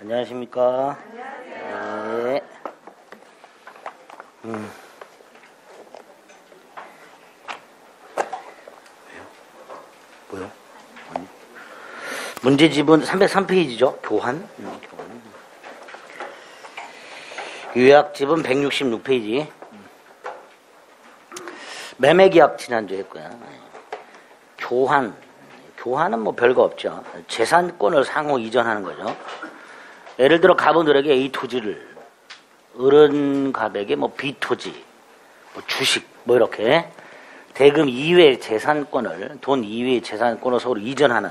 안녕하십니까. 안녕하세요. 네. 뭐요? 아니. 문제집은 303페이지죠. 교환. 교환. 요약집은 166페이지. 매매계약 지난주에 했고요. 교환. 교환은 뭐 별거 없죠. 재산권을 상호 이전하는 거죠. 예를 들어 갑은을에게 A 토지를, 을은 갑에게 뭐 B 토지, 뭐 주식, 뭐 이렇게 대금 이외의 재산권을, 돈 이외의 재산권을 서로 이전하는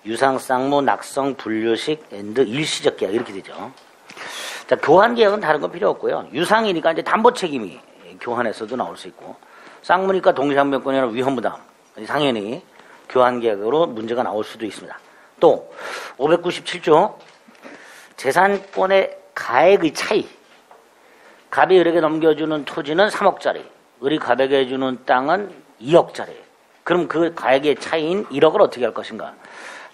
유상, 쌍무, 낙성, 분류식, 앤드 일시적 계약 이렇게 되죠. 자, 교환 계약은 다른 건 필요 없고요. 유상이니까 이제 담보 책임이 교환에서도 나올 수 있고, 쌍무니까 동시항변권이나 위험부담, 당연히 교환 계약으로 문제가 나올 수도 있습니다. 또 597조 재산권의 가액의 차이. 갑이 을에게 넘겨주는 토지는 3억짜리, 을이 갑에게 주는 땅은 2억짜리. 그럼 그 가액의 차이인 1억을 어떻게 할 것인가?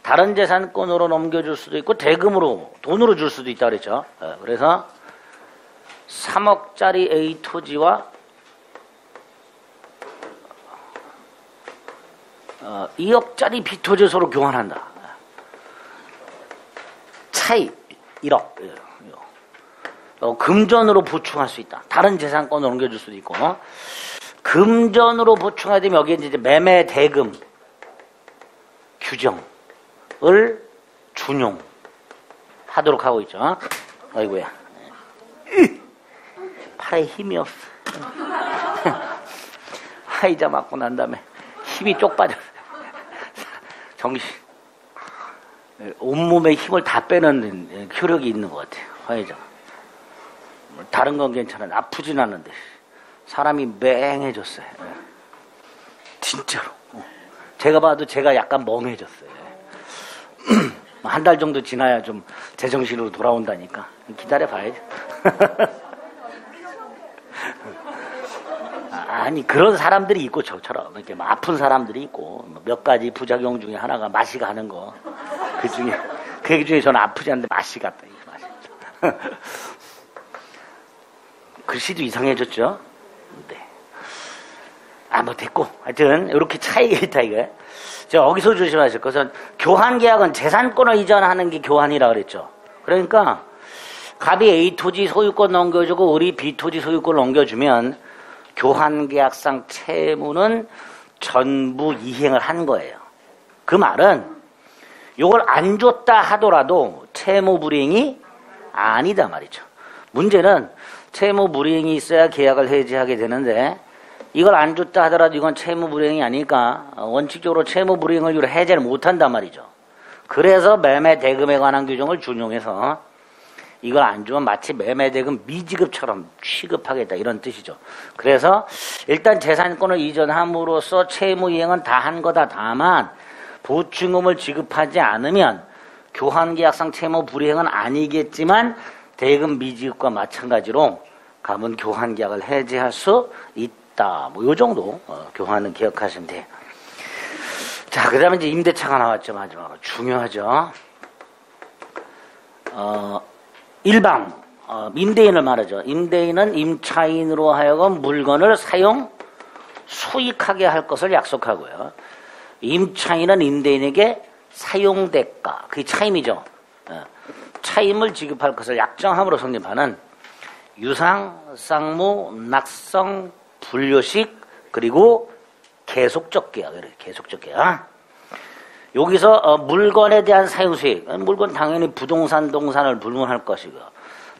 다른 재산권으로 넘겨줄 수도 있고 대금으로, 돈으로 줄 수도 있다 그랬죠. 그래서 3억짜리 A 토지와 2억짜리 B 토지 서로 교환한다. 차이 1억. 금전으로 보충할 수 있다. 다른 재산권을 옮겨줄 수도 있고, 금전으로 보충하게 되면 여기에 이제 매매 대금 규정을 준용하도록 하고 있죠. 아이고야. 팔에 힘이 없어. 화이자 맞고 난 다음에 힘이 쪽 빠졌어요. 정신. 온몸에 힘을 다 빼는 효력이 있는 것 같아요. 화이자. 다른 건 괜찮아요. 아프진 않은데 사람이 맹해졌어요. 진짜로. 제가 봐도 제가 약간 멍해졌어요. 한 달 정도 지나야 좀 제정신으로 돌아온다니까. 기다려 봐야죠. 아니, 그런 사람들이 있고, 저처럼 이렇게 막 아픈 사람들이 있고, 몇 가지 부작용 중에 하나가 맛이 가는 거. 그 중에 저는 아프지 않는데 맛이 갔다. 맛이. 글씨도 이상해졌죠? 네. 뭐 됐고. 하여튼, 이렇게 차이가 있다, 이거. 여기서 조심하실 것은, 교환 계약은 재산권을 이전하는 게 교환이라 그랬죠. 그러니까, 갑이 A 토지 소유권 넘겨주고, 을이 B 토지 소유권 넘겨주면, 교환 계약상 채무는 전부 이행을 한 거예요. 그 말은, 요걸 안 줬다 하더라도 채무 불이행이 아니다 말이죠. 문제는 채무 불이행이 있어야 계약을 해지하게 되는데 이걸 안 줬다 하더라도 이건 채무 불이행이 아니니까 원칙적으로 채무 불이행을 해제를 못한단 말이죠. 그래서 매매 대금에 관한 규정을 준용해서 이걸 안 주면 마치 매매 대금 미지급처럼 취급하겠다 이런 뜻이죠. 그래서 일단 재산권을 이전함으로써 채무 이행은 다 한 거다. 다만 보충금을 지급하지 않으면 교환계약상 채무 불이행은 아니겠지만 대금 미지급과 마찬가지로 갑은 교환계약을 해지할 수 있다. 뭐 요 정도 교환은 기억하시면 돼요. 자, 그 다음에 이제 임대차가 나왔죠. 마지막으로 중요하죠. 일방 임대인을 말하죠. 임대인은 임차인으로 하여금 물건을 사용 수익하게 할 것을 약속하고요. 임차인은 임대인에게 사용대가, 그게 차임이죠. 차임을 지급할 것을 약정함으로 성립하는 유상, 쌍무, 낙성, 분류식, 그리고 계속적 계약. 계속적 계약. 여기서 물건에 대한 사용수익, 물건 당연히 부동산, 동산을 불문할 것이고,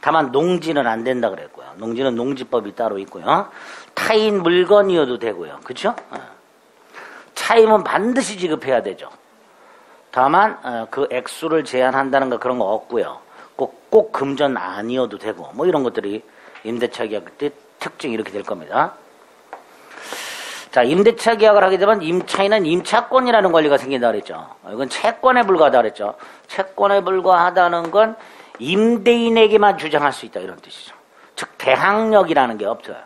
다만 농지는 안 된다 그랬고요. 농지는 농지법이 따로 있고요. 타인 물건이어도 되고요. 그렇죠? 차임은 반드시 지급해야 되죠. 다만 그 액수를 제한한다는 거 그런 거 없고요. 꼭 금전 아니어도 되고 뭐 이런 것들이 임대차 계약 때 특징이 이렇게 될 겁니다. 자, 임대차 계약을 하게 되면 임차인은 임차권이라는 권리가 생긴다 그랬죠. 이건 채권에 불과하다 그랬죠. 채권에 불과하다는 건 임대인에게만 주장할 수 있다 이런 뜻이죠. 즉 대항력이라는 게 없어요.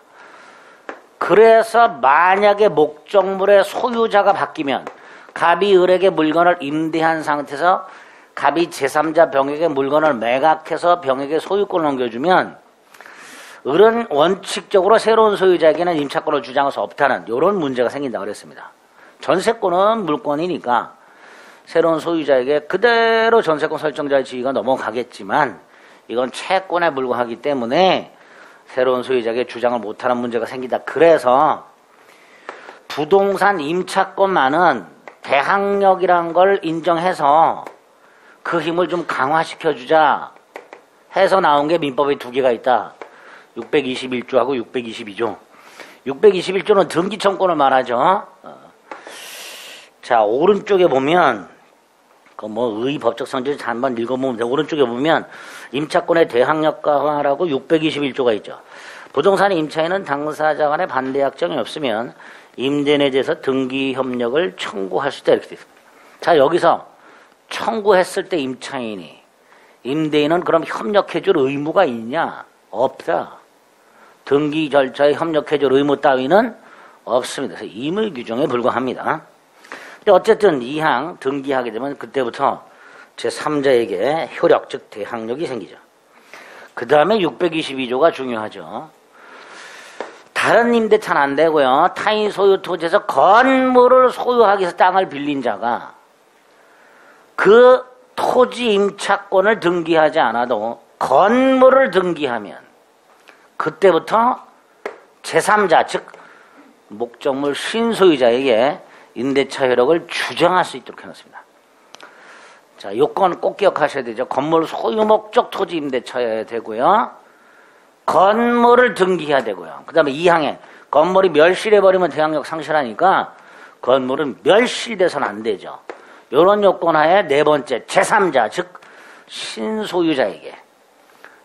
그래서 만약에 목적물의 소유자가 바뀌면 갑이 을에게 물건을 임대한 상태에서 갑이 제3자 병에게 물건을 매각해서 병에게 소유권을 넘겨주면 을은 원칙적으로 새로운 소유자에게는 임차권을 주장할 수 없다는 이런 문제가 생긴다고 그랬습니다. 전세권은 물권이니까 새로운 소유자에게 그대로 전세권 설정자의 지위가 넘어가겠지만 이건 채권에 불과하기 때문에 새로운 소유자에게 주장을 못하는 문제가 생긴다. 그래서 부동산 임차권만은 대항력이란 걸 인정해서 그 힘을 좀 강화시켜주자 해서 나온 게 민법에 두 개가 있다. 621조하고 622조. 621조는 등기청권을 말하죠. 자, 오른쪽에 보면 그 뭐 의 법적 성질 한번 읽어보면 돼. 오른쪽에 보면 임차권의 대항력 강화라고 621조가 있죠. 부동산 임차인은 당사자 간의 반대 약정이 없으면 임대인에 대해서 등기 협력을 청구할 수 있다 이렇게 돼 있습니다. 자, 여기서 청구했을 때 임차인이 임대인은 그럼 협력해줄 의무가 있냐? 없다. 등기 절차에 협력해줄 의무 따위는 없습니다. 그래서 임의 규정에 불과합니다. 근데 어쨌든 이항 등기하게 되면 그때부터 제3자에게 효력, 즉 대항력이 생기죠. 그 다음에 622조가 중요하죠. 다른 임대차는 안 되고요. 타인 소유 토지에서 건물을 소유하기 위해서 땅을 빌린 자가 그 토지 임차권을 등기하지 않아도 건물을 등기하면 그때부터 제3자, 즉 목적물 신소유자에게 임대차 효력을 주장할 수 있도록 해놨습니다. 자, 요건 꼭 기억하셔야 되죠. 건물 소유 목적 토지 임대차여야 되고요. 건물을 등기해야 되고요. 그 다음에 2항에 건물이 멸실해버리면 대항력 상실하니까 건물은 멸실돼서는 안 되죠. 요런 요건 하에 네 번째 제3자, 즉 신소유자에게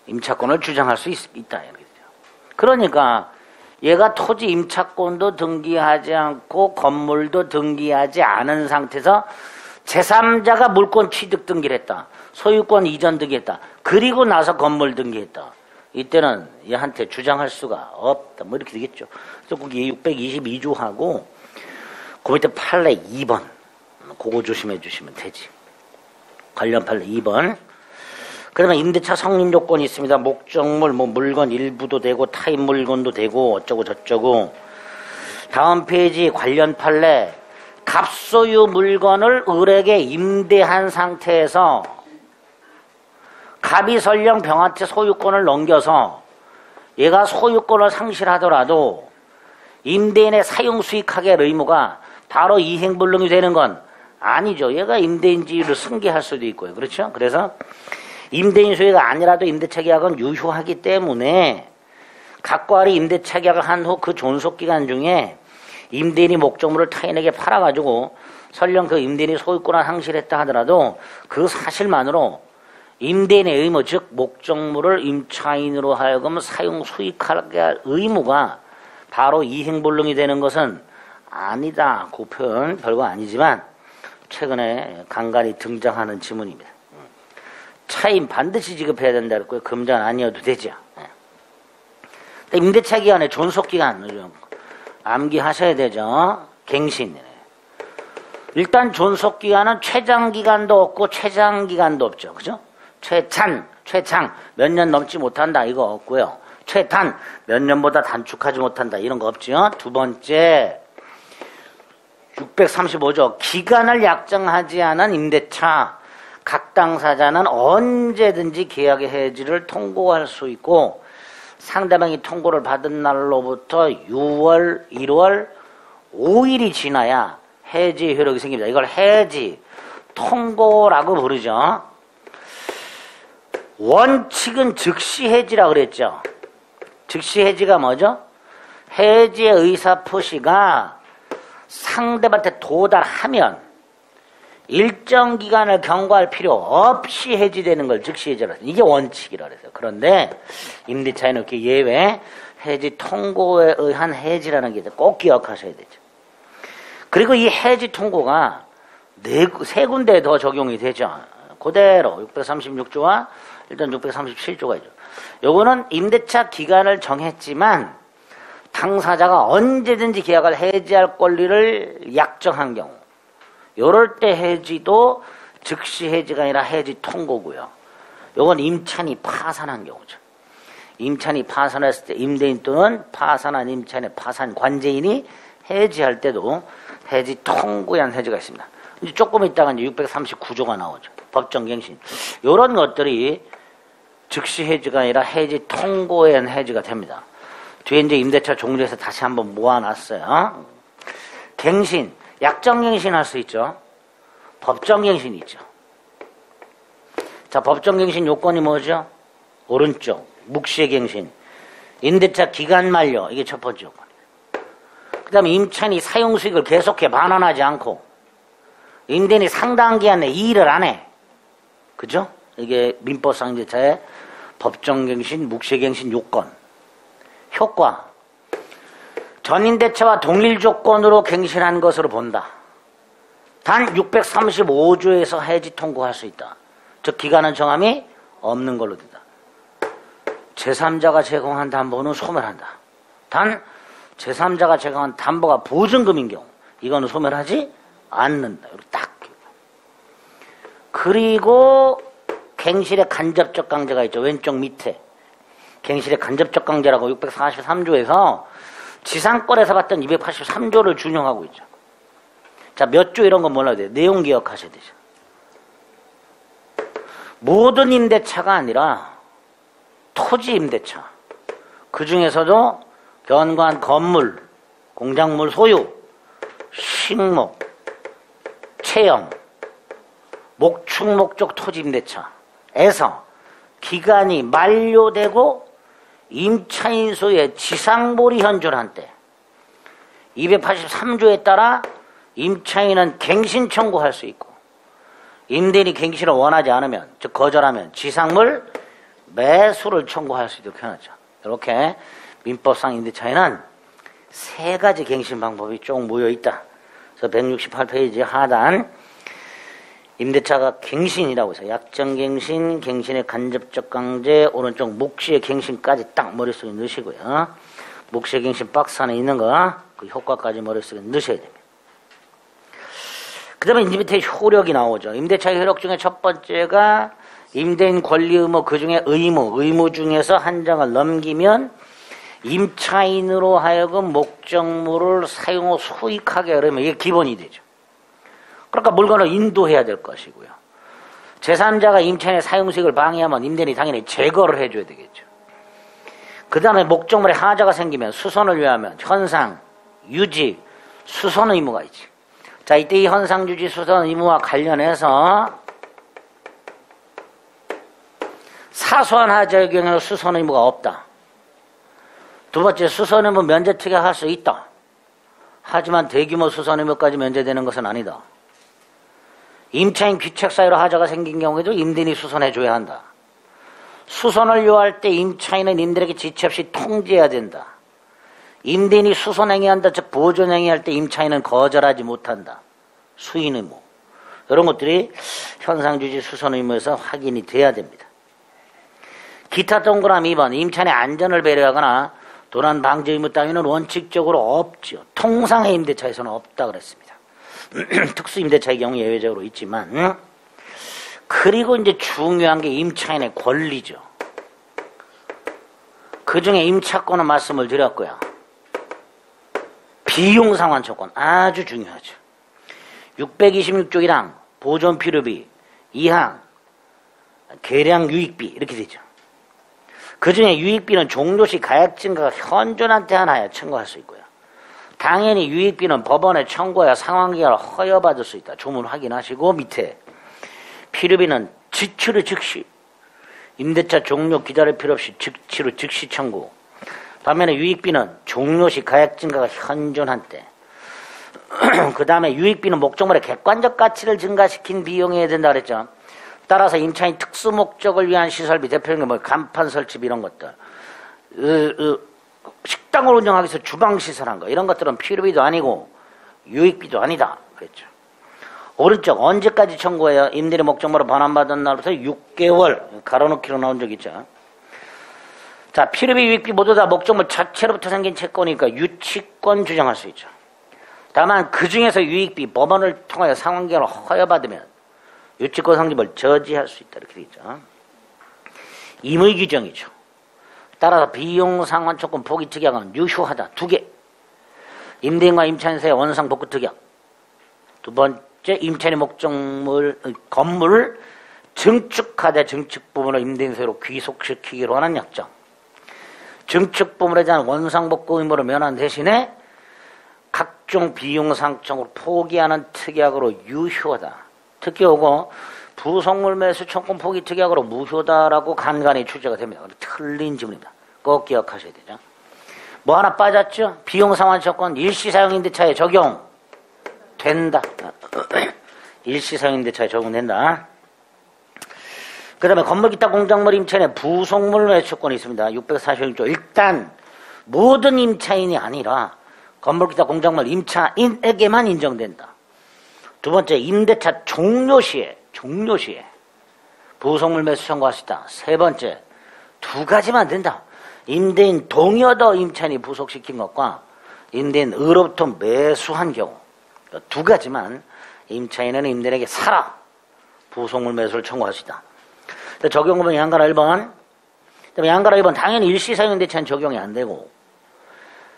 임차권을 주장할 수 있다. 이렇게 되죠. 그러니까 얘가 토지 임차권도 등기하지 않고 건물도 등기하지 않은 상태에서 제3자가 물권 취득 등기를 했다. 소유권 이전 등기했다. 그리고 나서 건물 등기했다. 이때는 얘한테 주장할 수가 없다. 뭐 이렇게 되겠죠. 그래서 거기 622조하고 그 밑에 판례 2번 그거 조심해 주시면 되지. 관련 판례 2번. 그러면 임대차 성립 요건이 있습니다. 목적물, 뭐 물건 일부도 되고 타인 물건도 되고 어쩌고 저쩌고. 다음 페이지 관련 판례. 갑소유 물건을 을에게 임대한 상태에서 갑이 설령 병한테 소유권을 넘겨서 얘가 소유권을 상실하더라도 임대인의 사용 수익하게 할 의무가 바로 이행불능이 되는 건 아니죠. 얘가 임대인 지위를 승계할 수도 있고요. 그렇죠? 그래서 임대인 소유가 아니라도 임대차 계약은 유효하기 때문에 각과 알이 임대차 계약을 한 후 그 존속기간 중에 임대인이 목적물을 타인에게 팔아가지고 설령 그 임대인이 소유권을 상실했다 하더라도 그 사실만으로 임대인의 의무, 즉 목적물을 임차인으로 하여금 사용 수익하게 할 의무가 바로 이행불능이 되는 것은 아니다. 그 표현 별거 아니지만 최근에 간간히 등장하는 지문입니다. 차임 반드시 지급해야 된다 그랬고요. 금전 아니어도 되죠. 임대차 기간에 존속기간 암기하셔야 되죠. 갱신. 일단 존속기간은 최장기간도 없고 최장기간도 없죠. 그죠? 최장 몇 년 넘지 못한다 이거 없고요. 최단 몇 년보다 단축하지 못한다 이런 거 없죠. 두 번째 635조 기간을 약정하지 않은 임대차 각 당사자는 언제든지 계약의 해지를 통고할 수 있고 상대방이 통고를 받은 날로부터 6월, 1월 5일이 지나야 해지 효력이 생깁니다. 이걸 해지 통고라고 부르죠. 원칙은 즉시 해지라고 그랬죠. 즉시 해지가 뭐죠? 해지의 의사표시가 상대방한테 도달하면 일정 기간을 경과할 필요 없이 해지되는 걸 즉시 해지라 해서 이게 원칙이라 그랬어요. 그런데 임대차에는 이렇게 예외 해지 통고에 의한 해지라는 게 꼭 기억하셔야 되죠. 그리고 이 해지 통고가 세 군데에 더 적용이 되죠. 그대로 636조와 일단 637조가 있죠. 요거는 임대차 기간을 정했지만 당사자가 언제든지 계약을 해지할 권리를 약정한 경우 요럴 때 해지도 즉시 해지가 아니라 해지 통고고요. 요건 임차인이 파산한 경우죠. 임차인이 파산했을 때 임대인 또는 파산한 임차인의 파산 관제인이 해지할 때도 해지 통고에 한 해지가 있습니다. 이제 조금 있다가 이제 639조가 나오죠. 법정갱신. 요런 것들이 즉시 해지가 아니라 해지 통고에 한 해지가 됩니다. 뒤에 이제 임대차 종류에서 다시 한번 모아놨어요. 갱신, 약정갱신 할 수 있죠. 법정갱신이 있죠. 자, 법정갱신 요건이 뭐죠? 오른쪽, 묵시갱신. 임대차 기간 만료, 이게 첫 번째 요건이에요. 그 다음에 임차인이 사용수익을 계속해 반환하지 않고 임대인이 상당한 기간 내에 이 일을 안 해. 그죠? 이게 민법상 임대차의 법정갱신, 묵시갱신 요건. 효과. 전임대차와 동일 조건으로 갱신한 것으로 본다. 단 635조에서 해지 통고할 수 있다. 즉 기간은 정함이 없는 걸로 된다. 제3자가 제공한 담보는 소멸한다. 단 제3자가 제공한 담보가 보증금인 경우 이거는 소멸하지 않는다. 이렇게 딱. 그리고 갱실의 간접적 강제가 있죠. 왼쪽 밑에. 갱실의 간접적 강제라고 643조에서 지상권에서 봤던 283조를 준용하고 있죠. 자, 몇 조 이런 건 몰라야 돼요. 내용 기억하셔야 되죠. 모든 임대차가 아니라 토지 임대차. 그 중에서도 견고한 건물, 공작물 소유, 식목, 체험, 목축 목적 토지 임대차에서 기간이 만료되고 임차인 소유의 지상몰이 현존한 때 283조에 따라 임차인은 갱신 청구할 수 있고 임대인이 갱신을 원하지 않으면 즉 거절하면 지상물 매수를 청구할 수 있도록 해놨죠. 이렇게 민법상 임대차에는 세 가지 갱신 방법이 쭉 모여있다. 그래서 168페이지 하단 임대차가 갱신이라고 해서 약정갱신, 갱신의 간접적 강제, 오른쪽 묵시의 갱신까지 딱 머릿속에 넣으시고요. 묵시의 갱신 박스 안에 있는 거 그 효과까지 머릿속에 넣으셔야 됩니다. 그 다음에 임대차의 효력이 나오죠. 임대차의 효력 중에 첫 번째가 임대인 권리 의무, 그 중에 의무 중에서 한 장을 넘기면 임차인으로 하여금 목적물을 사용 후 수익하게 하려면 이게 기본이 되죠. 그러니까 물건을 인도해야 될 것이고요. 제3자가 임차인의 사용수익을 방해하면 임대인이 당연히 제거를 해줘야 되겠죠. 그 다음에 목적물에 하자가 생기면 수선을 위하면 현상, 유지, 수선 의무가 있지. 자, 이때 이 현상, 유지, 수선 의무와 관련해서 사소한 하자의 경우에는 수선 의무가 없다. 두 번째, 수선 의무 면제 특약할 수 있다. 하지만 대규모 수선 의무까지 면제되는 것은 아니다. 임차인 귀책 사유로 하자가 생긴 경우에도 임대인이 수선해줘야 한다. 수선을 요할 때 임차인은 임대인에게 지체 없이 통지해야 된다. 임대인이 수선행위한다, 즉 보존행위할 때 임차인은 거절하지 못한다. 수인 의무. 이런 것들이 현상주지 수선 의무에서 확인이 돼야 됩니다. 기타 동그라미 2번 임차인의 안전을 배려하거나 도난 방지 의무 따위는 원칙적으로 없죠. 통상의 임대차에서는 없다 그랬습니다. 특수 임대차의 경우 예외적으로 있지만 그리고 이제 중요한 게 임차인의 권리죠. 그 중에 임차권은 말씀을 드렸고요. 비용상환 조건 아주 중요하죠. 626조 1항 보존 필요비 2항 계량 유익비 이렇게 되죠. 그 중에 유익비는 종료시 가액 증가가 현존한 때 하나야 청구할 수 있고요. 당연히 유익비는 법원에 청구해야 상환기간을 허여받을 수 있다. 조문 확인하시고 밑에 필요비는 지치로 즉시 임대차 종료 기다릴 필요 없이 지치로 즉시 청구. 반면에 유익비는 종료시 가액 증가가 현존한 때. 그 다음에 유익비는 목적물의 객관적 가치를 증가시킨 비용이 해야 된다 그랬죠. 따라서 임차인 특수 목적을 위한 시설비 대표적인 뭐 간판 설치비 이런 것들 식당을 운영하기 위해서 주방 시설한 거 이런 것들은 필요비도 아니고 유익비도 아니다 그랬죠. 오른쪽 언제까지 청구해요? 임대인의 목적물을 반환받은 날부터 6개월 가로놓기로 나온 적 있죠. 자, 필요비 유익비 모두 다 목적물 자체로부터 생긴 채권이니까 유치권 주장할 수 있죠. 다만 그 중에서 유익비 법원을 통하여 상환기간을 허여받으면 유치권 성립을 저지할 수 있다. 이렇게 되죠. 임의 규정이죠. 따라서 비용상환초권 포기 특약은 유효하다. 2개. 임대인과 임차인 사이의 원상 복구 특약. 2번째, 임차인의 목적물 건물을 증축하되 증축 부분을 임대인 소유로 귀속시키기로 하는 약정. 증축 부분에 대한 원상 복구 의무를 면한 대신에 각종 비용상청으로 포기하는 특약으로 유효하다. 특히 요거 부속물 매수 청권 포기 특약으로 무효다라고 간간히 출제가 됩니다. 틀린 지문입니다. 꼭 기억하셔야 되죠. 뭐 하나 빠졌죠? 비용상환청권 일시사용임대차에 적용된다. 일시사용임대차에 적용된다. 그 다음에 건물기타 공작물 임차인의 부속물 매수권이 있습니다. 641조. 일단 모든 임차인이 아니라 건물기타 공작물 임차인에게만 인정된다. 2번째, 임대차 종료 시에 부속물 매수 청구할 수 있다. 3번째, 2가지만 된다. 임대인 동의 얻어 임차인이 부속시킨 것과 임대인 의로부터 매수한 경우 2가지만 임차인은 임대인에게 사라 부속물 매수를 청구할 수 있다. 적용법은 양가라 1번. 그다음에 양가라 2번 당연히 일시사용임대차는 적용이 안 되고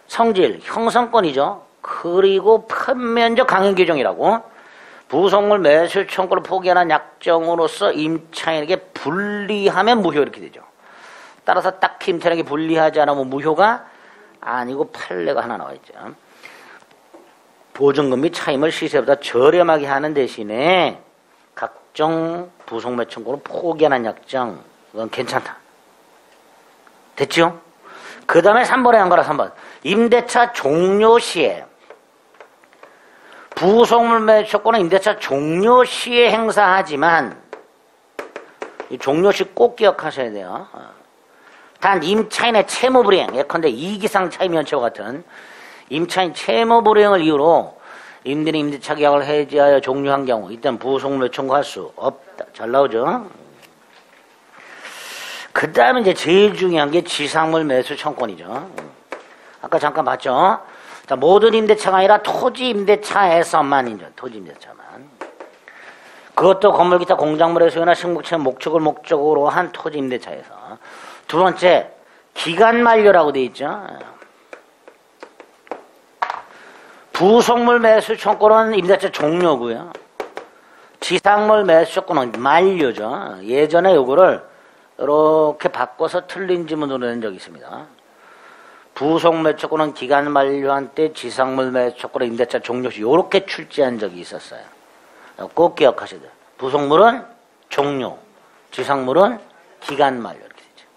성질, 형성권이죠. 그리고 편면적 강행 규정이라고 부속물 매수 청구를 포기하는 약정으로서 임차인에게 불리하면 무효 이렇게 되죠. 따라서 딱히 임차인에게 불리하지 않으면 무효가 아니고 판례가 하나 나와 있죠. 보증금 및 차임을 시세보다 저렴하게 하는 대신에 각종 부속매 청구를 포기하는 약정 그건 괜찮다. 됐죠? 그 다음에 3번에 한 거라 3번. 임대차 종료 시에 부속물 매수 조건은 임대차 종료 시에 행사하지만 이 종료 시 꼭 기억하셔야 돼요. 단 임차인의 채무불이행 예컨대 이기상 차임연체와 같은 임차인 채무불이행을 이유로 임대인이 임대차 계약을 해지하여 종료한 경우 이때는 부속물 매수 청구할 수 없다. 잘 나오죠? 그 다음에 이제 제일 중요한 게 지상물 매수 청구권이죠. 아까 잠깐 봤죠? 자, 모든 임대차가 아니라 토지 임대차에서만 인정. 토지 임대차만. 그것도 건물 기타 공작물의 소유나 식목체 목적을 목적으로 한 토지 임대차에서. 2번째, 기간 만료라고 돼 있죠. 부속물 매수 청구는 임대차 종료고요. 지상물 매수 청구는 만료죠. 예전에 요거를 이렇게 바꿔서 틀린 지문으로 낸 적이 있습니다. 부속 매수권은 기간 만료한 때 지상물 매수권은 임대차 종료 시 이렇게 출제한 적이 있었어요. 꼭 기억하셔야 돼요. 부속물은 종료, 지상물은 기간 만료 이렇게 되죠.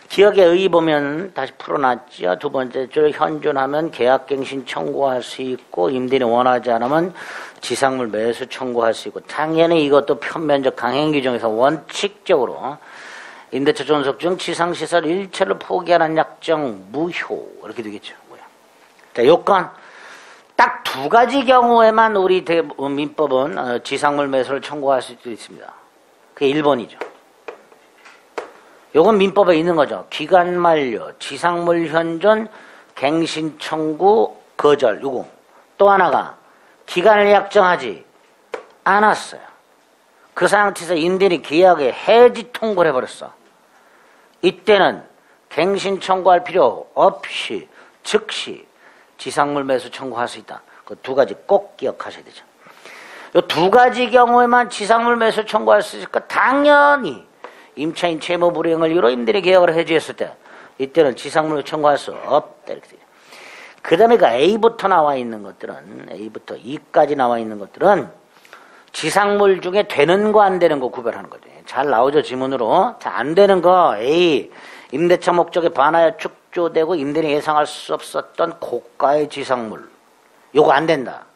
기억에 의의 보면 다시 풀어놨죠. 2번째 줄 현존하면 계약갱신 청구할 수 있고 임대인이 원하지 않으면 지상물 매수 청구할 수 있고 당연히 이것도 편면적 강행 규정에서 원칙적으로 임대차 존속 중 지상시설 일체를 포기하는 약정 무효 이렇게 되겠죠. 자, 요건 딱 2가지 경우에만 우리 민법은 지상물 매수를 청구할 수 있습니다. 그게 1번이죠. 요건 민법에 있는 거죠. 기간 만료, 지상물 현존, 갱신 청구, 거절 요거. 또 하나가 기간을 약정하지 않았어요. 그 상태에서 임대인이 계약에 해지 통보를 해버렸어. 이때는 갱신 청구할 필요 없이 즉시 지상물 매수 청구할 수 있다. 그 2가지 꼭 기억하셔야 되죠. 이 2가지 경우에만 지상물 매수 청구할 수 있을까? 당연히 임차인 채무 불이행을 이유로 임대인이 계약을 해지했을 때 이때는 지상물 청구할 수 없다. 이렇게 되죠. 그 다음에 그 A부터 나와 있는 것들은 A부터 E까지 나와 있는 것들은 지상물 중에 되는 거 안 되는 거 구별하는 거죠. 잘 나오죠 지문으로. 자, 안 되는 거 A 임대차 목적에 반하여 축조되고 임대인이 예상할 수 없었던 고가의 지상물 요거 안 된다.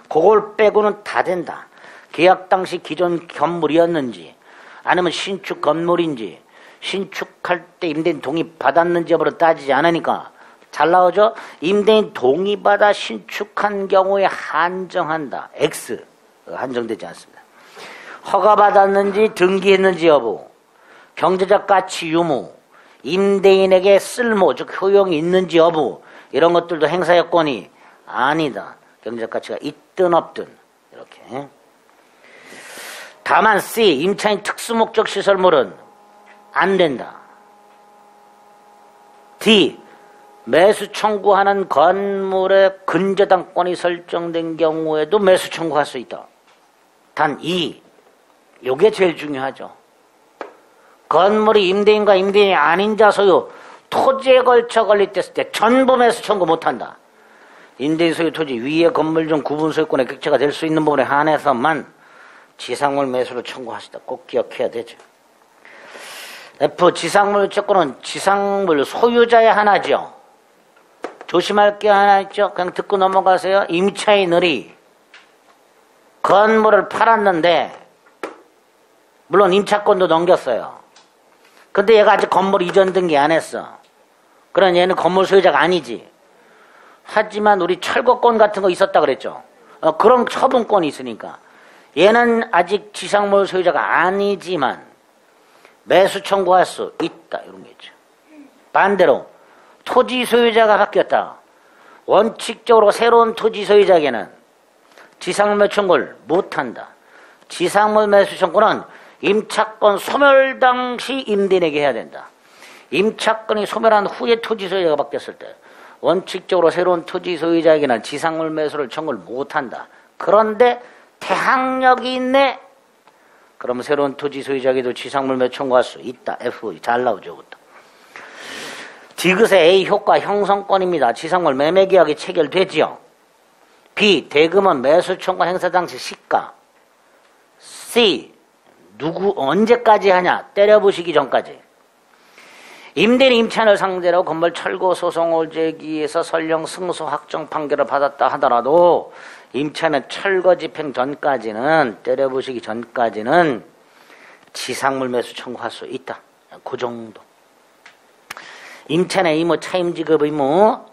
그걸 빼고는 다 된다. 계약 당시 기존 건물이었는지 아니면 신축 건물인지 신축할 때 임대인 동의 받았는지 여부를 따지지 않으니까 잘 나오죠? 임대인 동의받아 신축한 경우에 한정한다. X 한정되지 않습니다. 허가받았는지 등기했는지 여부, 경제적 가치 유무, 임대인에게 쓸모 즉 효용이 있는지 여부 이런 것들도 행사 여건이 아니다. 경제적 가치가 있든 없든 이렇게. 다만 C. 임차인 특수목적 시설물은 안 된다. D. 매수 청구하는 건물의 근저당권이 설정된 경우에도 매수 청구할 수 있다. 단 E. 요게 제일 중요하죠. 건물이 임대인과 임대인이 아닌 자 소유 토지에 걸쳐 건립됐을 때 전부 매수 청구 못한다. 임대인 소유 토지 위에 건물 중 구분 소유권의 객체가 될 수 있는 부분에 한해서만 지상물 매수를 청구할 수 있다. 꼭 기억해야 되죠. F. 지상물 채권은 지상물 소유자의 하나죠. 조심할 게 하나 있죠. 그냥 듣고 넘어가세요. 임차인이 건물을 팔았는데 물론 임차권도 넘겼어요. 근데 얘가 아직 건물 이전 등기 안 했어. 그럼 얘는 건물 소유자가 아니지. 하지만 우리 철거권 같은 거 있었다 그랬죠. 그런 처분권이 있으니까 얘는 아직 지상물 소유자가 아니지만 매수 청구할 수 있다. 이런 게 있죠. 반대로 토지 소유자가 바뀌었다. 원칙적으로 새로운 토지 소유자에게는 지상물 매수 청구를 못한다. 지상물 매수 청구는 임차권 소멸 당시 임대인에게 해야 된다. 임차권이 소멸한 후에 토지 소유자가 바뀌었을 때 원칙적으로 새로운 토지 소유자에게는 지상물 매수를 청구를 못한다. 그런데 태항력이 있네. 그러면 새로운 토지 소유자에게도 지상물 매수 청구할 수 있다. F. 잘 나오죠. 그것도. 디귿의 A 효과 형성권입니다. 지상물 매매 계약이 체결되지요. B. 대금은 매수 청구 행사 당시 시가. C. 언제까지 하냐? 때려부시기 전까지. 임대인 임차인을 상대로 건물 철거 소송을 제기해서 설령 승소 확정 판결을 받았다 하더라도 임차인은 철거 집행 전까지는 때려부시기 전까지는 지상물 매수 청구할 수 있다. 그 정도. 임차인의 의무, 차임 지급 의무.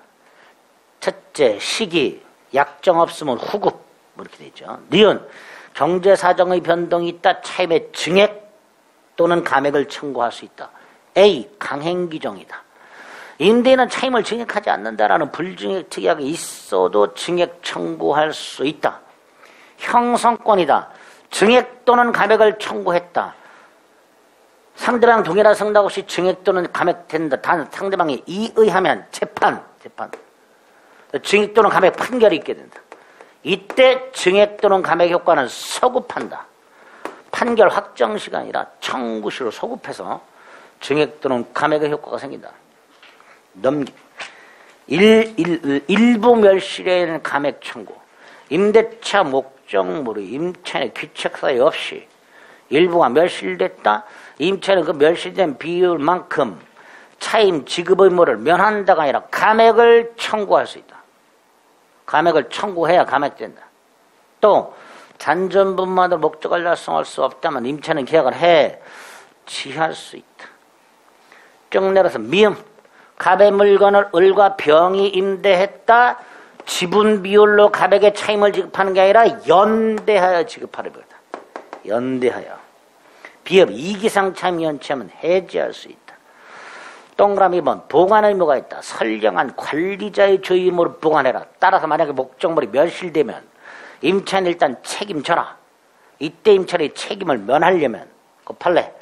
첫째, 시기, 약정 없으면 후급. 이렇게 되죠. 니은, 경제사정의 변동이 있다. 차임의 증액 또는 감액을 청구할 수 있다. A. 강행규정이다. 임대인은 차임을 증액하지 않는다라는 불증액 특약이 있어도 증액 청구할 수 있다. 형성권이다. 증액 또는 감액을 청구했다. 상대방 동의나 승낙 없이 증액 또는 감액된다. 단 상대방이 이의하면 재판. 증액 또는 감액 판결이 있게 된다. 이때 증액 또는 감액 효과는 소급한다. 판결 확정 시간이라 청구시로 소급해서 증액 또는 감액의 효과가 생긴다. 일부 멸실에는 감액 청구. 임대차 목적물이 임차인의 귀책 사유 없이 일부가 멸실됐다. 임차인은 그 멸실된 비율만큼 차임 지급 의무를 면한다가 아니라 감액을 청구할 수 있다. 감액을 청구해야 감액된다. 또 잔존분만으로 목적을 달성할 수 없다면 임차인은 계약을 해 지할 수 있다. 쭉 내려서 미음. 갑의 물건을 을과 병이 임대했다. 지분 비율로 갑에게 차임을 지급하는 게 아니라 연대하여 지급하려 보다. 연대하여. 비읍. 이기상 차임 연체하면 해지할 수 있다. 동그라미 2번. 보관 의무가 있다. 선량한 관리자의 조임으로 보관해라. 따라서 만약에 목적물이 멸실되면 임차인 일단 책임져라. 이때 임차인의 책임을 면하려면 그 판례.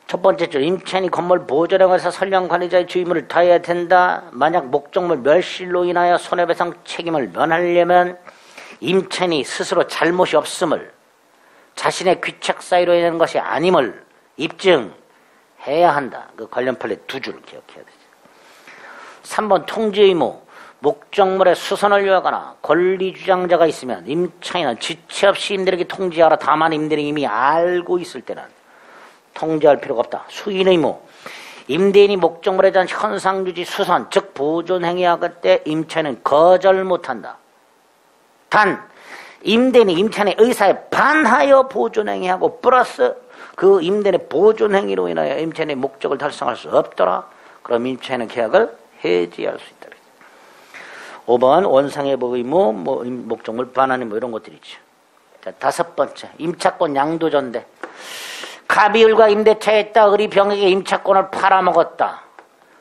첫 번째 줄. 임차인이 건물 보존행에서 선량 관리자의 주의무를 다해야 된다. 만약 목적물 멸실로 인하여 손해배상 책임을 면하려면 임차인이 스스로 잘못이 없음을, 자신의 귀책 사유로 인한 것이 아님을 입증해야 한다. 그 관련 판례 2줄 기억해야 되죠. 3번 통지 의무. 목적물의 수선을 요하거나 권리주장자가 있으면 임차인은 지체 없이 임대인에게 통지하라. 다만 임대인이 이미 알고 있을 때는 통지할 필요가 없다. 수인 의무. 임대인이 목적물에 대한 현상유지 수선, 즉 보존행위할 때 임차인은 거절 못한다. 단 임대인이 임차인의 의사에 반하여 보존행위하고 플러스 그 임대인의 보존행위로 인하여 임차인의 목적을 달성할 수 없더라. 그럼 임차인은 계약을 해지할 수 있다. 5번 원상회복 의무, 목적물 반환 의무 이런 것들이죠. 자, 5번째 임차권 양도전대. 갑이을과 임대차에 있다. 을이 병에게 임차권을 팔아먹었다.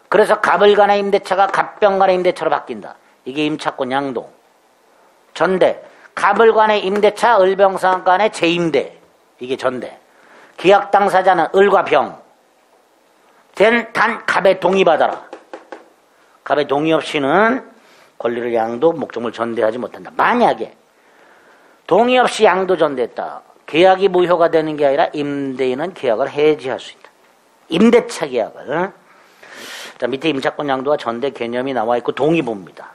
그래서 갑을 간의 임대차가 갑병 간의 임대차로 바뀐다. 이게 임차권 양도. 전대. 갑을 간의 임대차, 을병상 간의 재임대. 이게 전대. 계약 당사자는 을과 병. 단 갑의 동의받아라. 갑의 동의 없이는 권리를 양도 목적물 전대하지 못한다. 만약에 동의 없이 양도 전대했다. 계약이 무효가 되는 게 아니라 임대인은 계약을 해지할 수 있다. 임대차 계약을. 자, 밑에 임차권 양도와 전대 개념이 나와 있고 동의부입니다.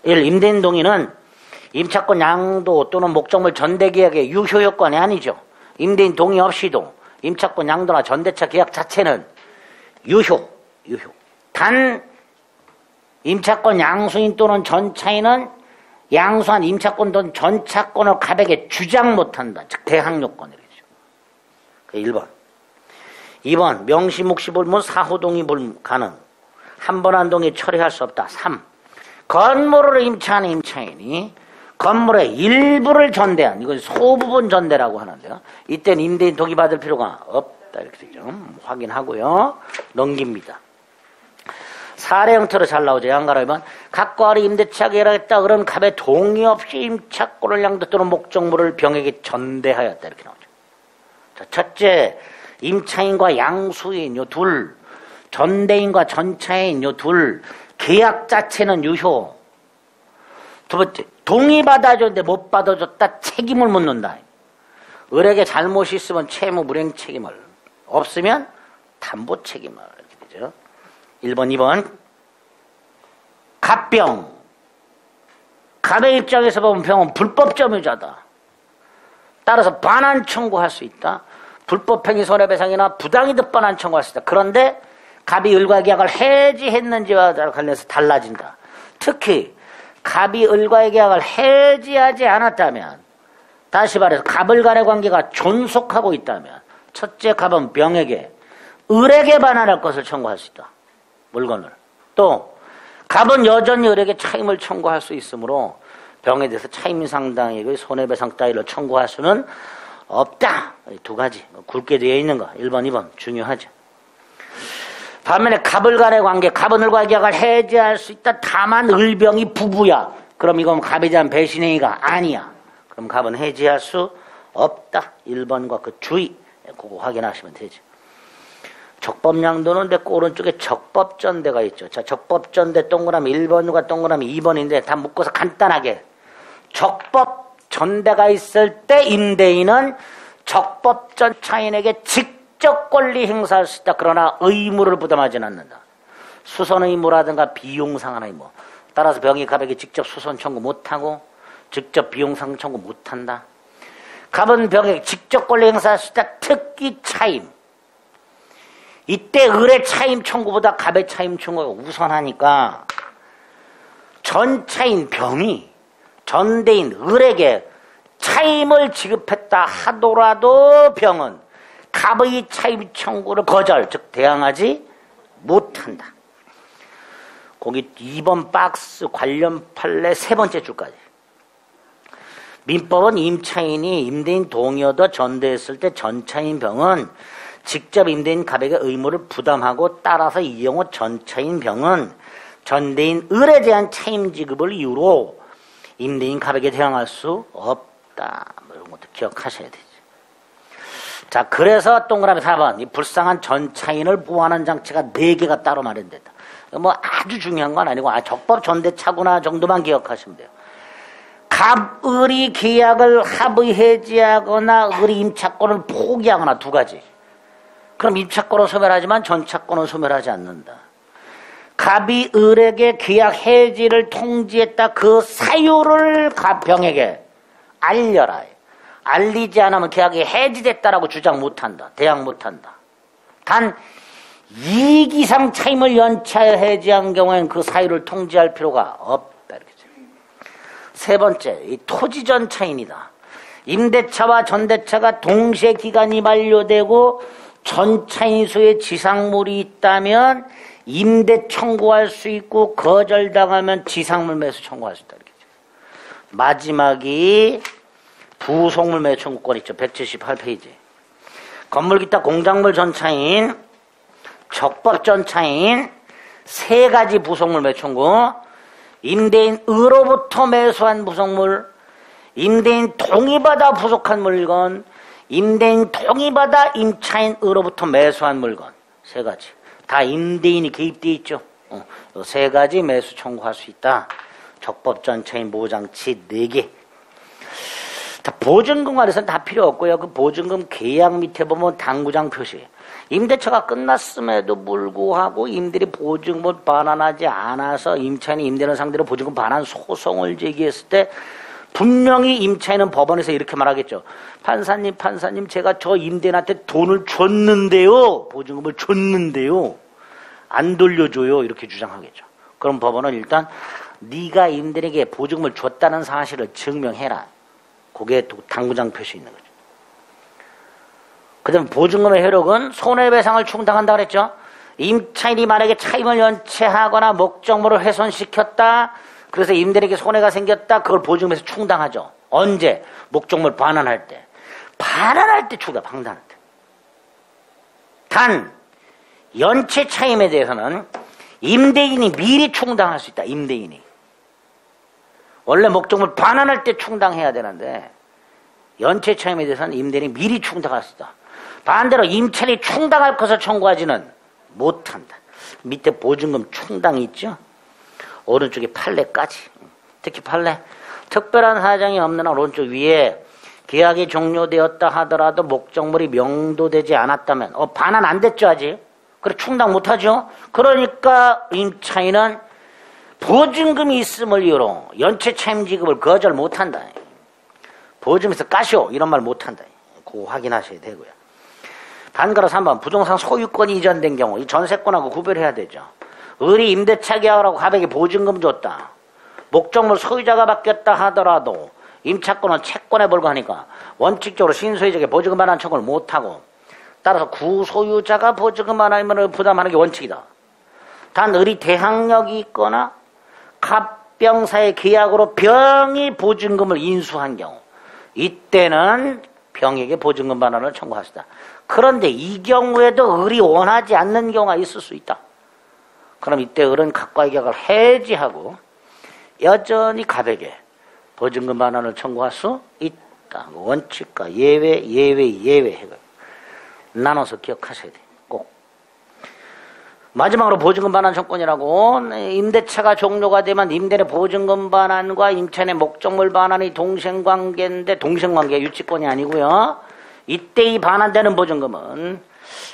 1. 임대인 동의는 임차권 양도 또는 목적물 전대 계약의 유효 요건이 아니죠. 임대인 동의 없이도 임차권 양도나 전대차 계약 자체는 유효. 단 임차권 양수인 또는 전차인은 양수한 임차권 또는 전차권을 갑에게 주장 못한다. 즉 대항요건이죠. 1번. 2번. 명시 묵시 불문 사후동의 불가능. 한 번 한 동의 처리할 수 없다. 3. 건물을 임차하는 임차인이 건물의 일부를 전대한, 이건 소부분 전대라고 하는데요. 이때는 임대인 동의 받을 필요가 없다. 이렇게 되죠. 확인하고요. 넘깁니다. 사례 형태로 잘 나오죠. 양가라면 각과 아래 임대차 계약했다. 그런 갑의 동의 없이 임차권을 양도 또는 목적물을 병에게 전대하였다. 이렇게 나오죠. 자, 첫째, 임차인과 양수인 요 둘, 전대인과 전차인 요 둘, 계약 자체는 유효. 두 번째, 동의 받아줬는데 못 받아줬다. 책임을 묻는다. 을에게 잘못이 있으면 채무 불이행 책임을, 없으면 담보 책임을. 이렇게 되죠. 1번, 2번. 갑병. 갑의 입장에서 보면 병은 불법 점유자다. 따라서 반환 청구할 수 있다. 불법행위 손해배상이나 부당이득 반환 청구할 수 있다. 그런데 갑이 을과 계약을 해지했는지와 관련해서 달라진다. 특히 갑이 을과의 계약을 해지하지 않았다면, 다시 말해서 갑을 간의 관계가 존속하고 있다면, 첫째 갑은 병에게 을에게 반환할 것을 청구할 수 있다. 물건을. 또 갑은 여전히 을에게 차임을 청구할 수 있으므로 병에 대해서 차임 상당액의 손해배상 따위를 청구할 수는 없다. 두 가지 굵게 되어 있는 거 1번 2번 중요하죠. 반면에 갑을 간의 관계, 갑은 을과 계약을 해지할 수 있다. 다만 을병이 부부야. 그럼 이건 갑에 대한 배신행위가 아니야. 그럼 갑은 해지할 수 없다. 1번과 그 주의, 그거 확인하시면 되죠. 적법양도는 됐고 오른쪽에 적법전대가 있죠. 자, 적법전대 동그라미 1번과 동그라미 2번인데 다 묶어서 간단하게, 적법전대가 있을 때 임대인은 적법전차인에게 직접 권리 행사할 수 있다. 그러나 의무를 부담하지는 않는다. 수선 의무라든가 비용상한 의무. 따라서 병이 갑에게 직접 수선 청구 못하고 직접 비용상 청구 못한다. 갑은 병에게 직접 권리 행사할 수 있다. 특히 차임. 이때 을의 차임 청구보다 갑의 차임 청구가 우선하니까 전차인 병이 전대인 을에게 차임을 지급했다 하더라도 병은 갑의 차임 청구를 거절, 즉 대항하지 못한다. 거기 2번 박스 관련 판례 세 번째 줄까지. 민법은 임차인이 임대인 동의 얻어 전대했을 때 전차인 병은 직접 임대인 갑에게 의무를 부담하고, 따라서 이 경우 전차인 병은 전대인 을에 대한 차임 지급을 이유로 임대인 갑에게 대항할 수 없다. 뭐 이런 것도 기억하셔야 되죠. 자, 그래서 동그라미 4번, 이 불쌍한 전차인을 보호하는 장치가 4개가 따로 마련됐다. 뭐 아주 중요한 건 아니고 적법 전대차구나 정도만 기억하시면 돼요. 갑을이 계약을 합의 해지하거나 을이 임차권을 포기하거나 두 가지. 그럼 임차권은 소멸하지만 전차권은 소멸하지 않는다. 갑이 을에게 계약 해지를 통지했다. 그 사유를 갑병에게 알려라. 알리지 않으면 계약이 해지됐다라고 주장 못한다. 대항 못한다. 단 이익 이상 차임을 연차에 해지한 경우에는 그 사유를 통지할 필요가 없다. 이렇게. 세 번째, 이 토지전 차인이다. 임대차와 전대차가 동시에 기간이 만료되고 전차인수에 지상물이 있다면 임대 청구할 수 있고, 거절당하면 지상물 매수 청구할 수 있다. 이렇게. 마지막이 부속물 매수 청구권 있죠. 178페이지. 건물 기타 공작물 전차인, 적법 전차인 세 가지 부속물 매수 청구. 임대인 으로부터 매수한 부속물, 임대인 동의받아 부속한 물건, 임대인 동의받아 임차인으로부터 매수한 물건 3가지. 다 임대인이 개입되어 있죠. 이 3가지 매수 청구할 수 있다. 적법전차인 모장치 4개. 보증금 관해서는 다 필요 없고요. 그 보증금 계약 밑에 보면 당구장 표시. 임대차가 끝났음에도 불구하고 임대인이 보증금을 반환하지 않아서 임차인이 임대인을 상대로 보증금 반환 소송을 제기했을 때 분명히 임차인은 법원에서 이렇게 말하겠죠. 판사님 제가 저 임대인한테 돈을 줬는데요. 보증금을 줬는데요. 안 돌려줘요. 이렇게 주장하겠죠. 그럼 법원은 일단 네가 임대인에게 보증금을 줬다는 사실을 증명해라. 그게 당구장 표시 있는 거죠. 그 다음에 보증금의 효력은 손해배상을 충당한다 그랬죠. 임차인이 만약에 차임을 연체하거나 목적물을 훼손시켰다. 그래서 임대인에게 손해가 생겼다. 그걸 보증금에서 충당하죠. 언제? 목적물 반환할 때. 반환할 때 충당, 방단할 때. 단 연체 차임에 대해서는 임대인이 미리 충당할 수 있다. 임대인이. 원래 목적물 반환할 때 충당해야 되는데 연체 차임에 대해서는 임대인이 미리 충당할 수 있다. 반대로 임차인이 충당할 것을 청구하지는 못한다. 밑에 보증금 충당이 있죠. 오른쪽에 판례까지. 특히 판례. 특별한 사정이 없는 한 오른쪽 위에 계약이 종료되었다 하더라도 목적물이 명도되지 않았다면 반환 안 됐죠 아직. 그래 충당 못하죠. 그러니까 임차인은 보증금이 있음을 이유로 연체 차임 지급을 거절 못한다. 보증에서 까시오 이런 말 못한다. 그거 확인하셔야 되고요. 반가로 3번 부동산 소유권이 이전된 경우 이 전세권하고 구별해야 되죠. 을이 임대차 계약을 하고 가백에 보증금 줬다. 목적물 소유자가 바뀌었다 하더라도 임차권은 채권에 불과하니까 원칙적으로 신소유자에게 보증금 반환 청구를 못하고 따라서 구소유자가 보증금 반환을 부담하는 게 원칙이다. 단 을이 대항력이 있거나 갑병사의 계약으로 병이 보증금을 인수한 경우 이때는 병에게 보증금 반환을 청구할 수 있다. 그런데 이 경우에도 을이 원하지 않는 경우가 있을 수 있다. 그럼 이때 을은 갑과의 계약을 해지하고 여전히 갑에게 보증금 반환을 청구할 수 있다. 원칙과 예외 해가 나눠서 기억하셔야 돼요. 꼭. 마지막으로 보증금 반환 청구권이라고 임대차가 종료가 되면 임대인의 보증금 반환과 임차인의 목적물 반환이 동생관계인데 동생관계 유치권이 아니고요. 이때 이 반환되는 보증금은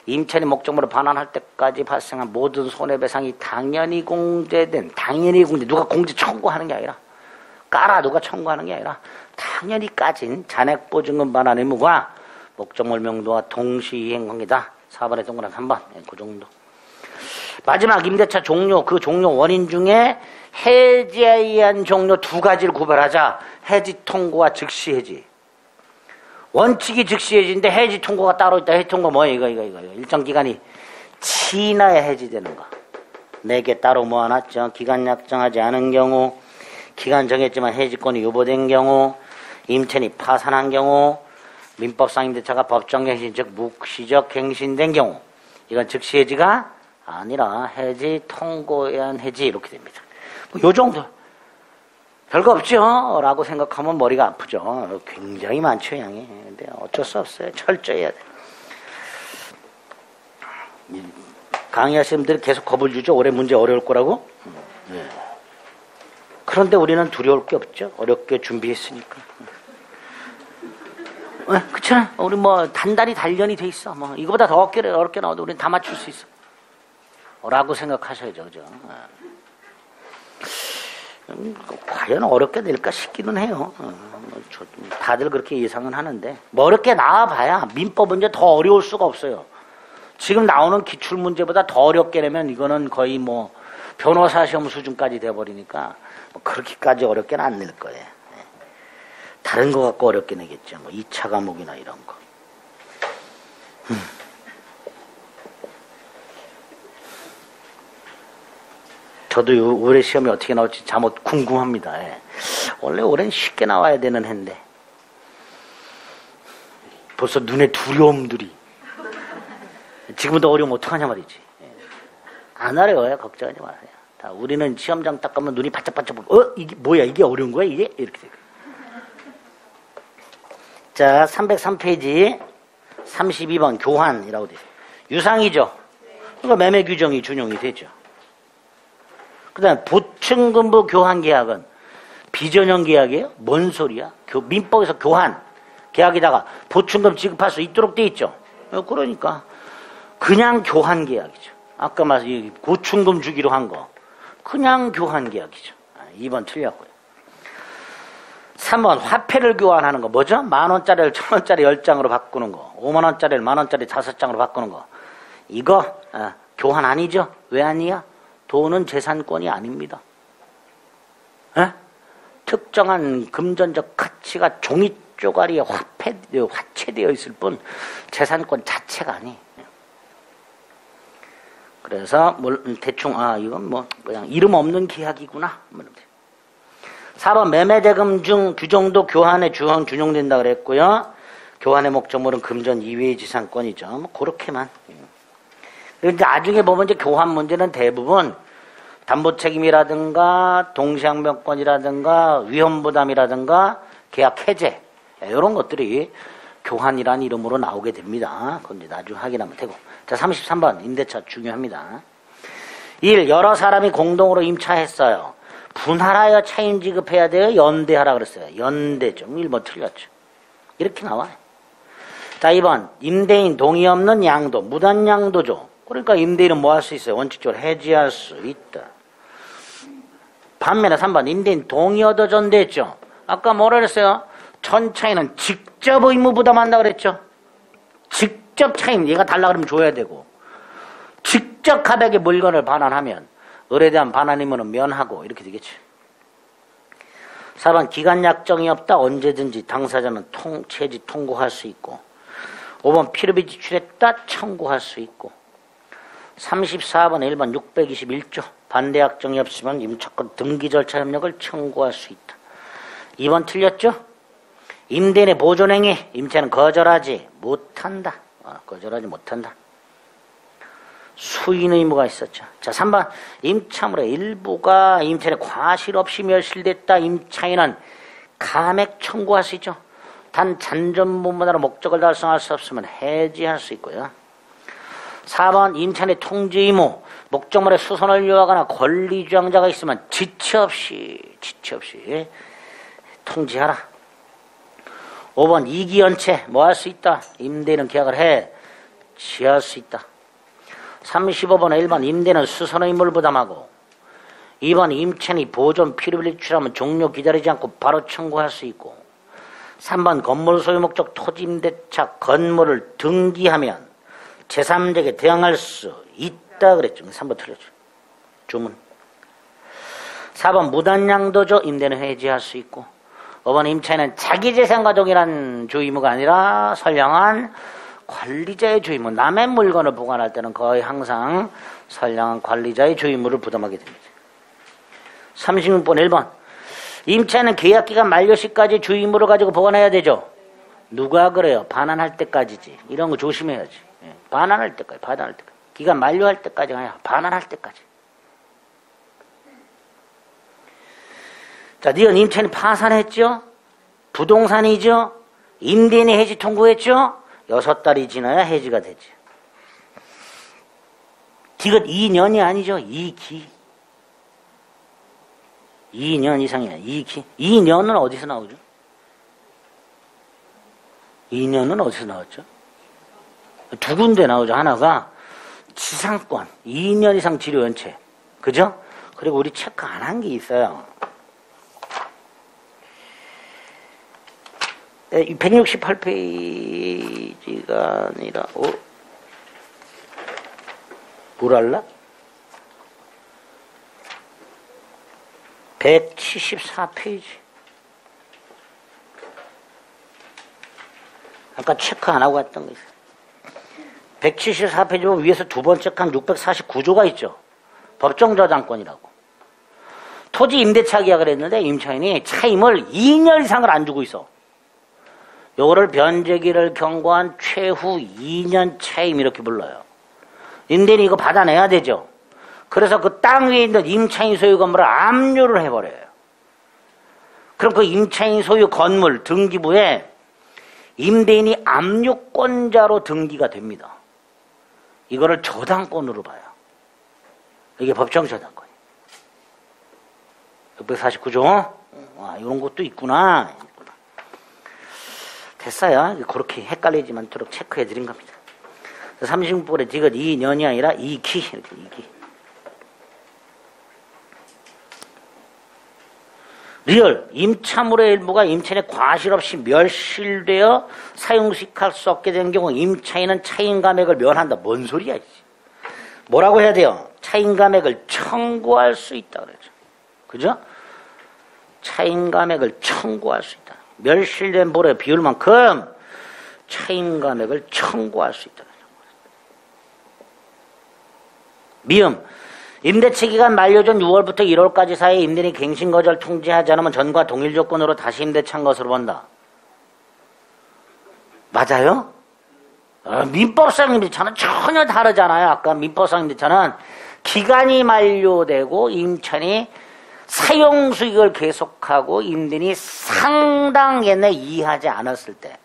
임차인이 목적물을 반환할 때까지 발생한 모든 손해배상이 당연히 공제 누가 공제 청구하는 게 아니라 누가 청구하는 게 아니라 당연히 까진 잔액보증금 반환 의무가 목적물 명도와 동시이행관계다. 4번에 동그란 3번 그 정도. 마지막 임대차 종료 그 종료 원인 중에 해지에 의한 종료 2가지를 구별하자. 해지 통고와 즉시 해지. 원칙이 즉시 해지인데 해지 통고가 따로 있다. 해지 통고 뭐예요? 이거. 일정 기간이 지나야 해지되는 거. 4개 따로 모아놨죠. 기간 약정하지 않은 경우, 기간 정했지만 해지권이 유보된 경우, 임차인이 파산한 경우, 민법상 임대차가 법정갱신 즉 묵시적 갱신된 경우 이건 즉시 해지가 아니라 해지 통고에 의한 해지 이렇게 됩니다. 요 정도. 별거 없죠 라고 생각하면 머리가 아프죠. 굉장히 많죠 양이. 근데 어쩔 수 없어요. 철저히 해야 돼요. 강의하시는 분들이 계속 겁을 주죠. 올해 문제 어려울 거라고. 네. 그런데 우리는 두려울 게 없죠. 어렵게 준비했으니까. 그렇잖아. 우리 단단히 단련이 돼 있어. 이거보다 더 어렵게 나와도 우리는 다 맞출 수 있어. 라고 생각하셔야죠. 그죠? 과연 어렵게 낼까 싶기는 해요. 다들 그렇게 예상은 하는데 어렵게 나와봐야 민법 문제 더 어려울 수가 없어요. 지금 나오는 기출문제보다 더 어렵게 내면 이거는 거의 변호사 시험 수준까지 돼버리니까 그렇게까지 어렵게는 안 낼 거예요. 다른 거 갖고 어렵게 내겠죠. 2차 과목이나 이런 거. 저도 올해 시험이 어떻게 나올지 잠옷 궁금합니다. 원래 올해는 쉽게 나와야 되는 해인데 벌써 눈에 두려움들이 지금부터 어려우면 어떡하냐 말이지. 안 어려워요. 걱정하지 마세요. 다 우리는 시험장 딱 가면 눈이 바짝바짝 이게 뭐야? 이게 어려운 거야? 이게? 이렇게 돼요. 자, 303페이지 32번 교환이라고 되어 있어요. 유상이죠. 그러니까 매매 규정이 준용이 되죠. 그 다음에 보증금부 교환계약은 비전형 계약이에요? 뭔 소리야? 민법에서 교환 계약에다가 보증금 지급할 수 있도록 돼 있죠. 그러니까 그냥 교환 계약이죠. 아까 말씀 보충금 주기로 한 거 그냥 교환 계약이죠. 2번 틀렸고요. 3번 화폐를 교환하는 거 뭐죠? 10,000원짜리를 1,000원짜리 10장으로 바꾸는 거, 50,000원짜리를 10,000원짜리 5장으로 바꾸는 거, 이거 교환 아니죠? 왜 아니야? 돈은 재산권이 아닙니다. 에? 특정한 금전적 가치가 종이 쪼가리에 화체되어 있을 뿐 재산권 자체가 아니에요. 그래서 대충 이건 뭐 그냥 이름 없는 계약이구나. 4번 매매대금 중 규정도 교환에 준용된다 그랬고요. 교환의 목적물은 금전 이외의 지상권이죠. 뭐 그렇게만. 그런데 나중에 보면 이제 교환 문제는 대부분 담보책임이라든가 동시항변권이라든가 위험부담이라든가 계약 해제 이런 것들이 교환이라는 이름으로 나오게 됩니다. 그건 이제 나중에 확인하면 되고. 자, 33번 임대차 중요합니다. 1. 여러 사람이 공동으로 임차했어요. 분할하여 차임 지급해야 돼요? 연대하라 그랬어요. 연대죠. 1번 틀렸죠. 이렇게 나와요. 자, 2번 임대인 동의 없는 양도, 무단양도죠. 그러니까 임대인은 뭐 할 수 있어요? 원칙적으로 해지할 수 있다. 반면에 3번 임대인 동의 얻어 전대했죠. 아까 뭐라 그랬어요? 전차인은 직접 의무 부담한다 그랬죠. 직접 차임, 얘가 달라 그러면 줘야 되고 직접 가백의 물건을 반환하면 을에 대한 반환 의무는 면하고 이렇게 되겠죠. 4번 기간 약정이 없다. 언제든지 당사자는 체지 통고할 수 있고 5번 필요비 지출했다. 청구할 수 있고 34번 1번 621조 반대 약정이 없으면 임차권 등기 절차 협력을 청구할 수 있다. 2번 틀렸죠? 임대인의 보존행위 임차는 거절하지 못한다. 거절하지 못한다. 수인 의무가 있었죠. 자, 3번 임차물의 일부가 임차인의 과실 없이 멸실됐다. 임차인은 감액 청구할 수 있죠. 단 잔존분문화로 목적을 달성할 수 없으면 해지할 수 있고요. 4번 임차인의 통지 의무 목적물의 수선을 요하거나 권리주장자가 있으면 지체 없이 통지하라. 5번 이기연체 뭐 할 수 있다. 임대인은 계약을 해 지할 수 있다. 35번에 1번 임대는 수선 의무를 부담하고 2번 임차인이 보존 필요비를 지출하면 종료 기다리지 않고 바로 청구할 수 있고 3번 건물 소유 목적 토지 임대차 건물을 등기하면 제3자에게 대항할 수 있다 그랬죠. 3번 틀렸죠. 주문. 4번 무단양도죠. 임대는 해지할 수 있고 5번 임차인은 자기 재산과 동일한 주의무가 아니라 선량한 관리자의 주의무. 남의 물건을 보관할 때는 거의 항상 선량한 관리자의 주의무를 부담하게 됩니다. 36번 1번 임차인은 계약기간 만료시까지 주의무를 가지고 보관해야 되죠. 누가 그래요? 반환할 때까지지. 이런 거 조심해야지. 반환할 때까지. 기간 만료할 때까지가 아니라 반환할 때까지. 자, 니은 임차인이 파산했죠? 부동산이죠? 임대인이 해지 통고했죠? 6달이 지나야 해지가 되지. 디귿 2년이 아니죠. 2기. 2년 이상이야. 2기. 2년은 어디서 나오죠? 2년은 어디서 나왔죠? 두 군데 나오죠. 하나가 지상권 2년 이상 지료 연체. 그죠? 그리고 우리 체크 안 한 게 있어요. 168페이지가 아니라 뭘 할라? 174페이지. 아까 체크 안 하고 갔던 거 있어요. 174페이지 보면 위에서 두 번 체크한 649조가 있죠. 법정저당권이라고. 토지 임대차 계약을 했는데 임차인이 차임을 2년 이상을 안 주고 있어. 요거를 변제기를 경고한 최후 2년 차임 이렇게 불러요. 임대인이 이거 받아내야 되죠. 그래서 그 땅 위에 있는 임차인 소유 건물을 압류를 해버려요. 그럼 그 임차인 소유 건물 등기부에 임대인이 압류권자로 등기가 됩니다. 이거를 저당권으로 봐요. 이게 법정 저당권이에요. 649조. 이런 것도 있구나. 됐어요. 그렇게 헷갈리지 않도록 체크해 드린 겁니다. 36번의 디귿 2년이 아니라 2기. 이렇게 2기. 리얼. 임차물의 일부가 임차인의 과실 없이 멸실되어 사용식할 수 없게 된 경우 임차인은 차인감액을 면한다. 뭔 소리야. 뭐라고 해야 돼요? 차인감액을 청구할 수 있다. 그러죠. 그죠? 차인감액을 청구할 수 있다. 멸실된 볼의 비율만큼 차인감액을 청구할 수 있다. 미음. 임대차 기간 만료 전 6월부터 1월까지 사이에 임대인이 갱신거절 통지하지 않으면 전과 동일 조건으로 다시 임대차한 것으로 본다. 맞아요? 민법상 임대차는 전혀 다르잖아요. 아까 민법상 임대차는 기간이 만료되고 임차인이 사용수익을 계속하고 임대인이 상당 예내 이의하지 않았을 때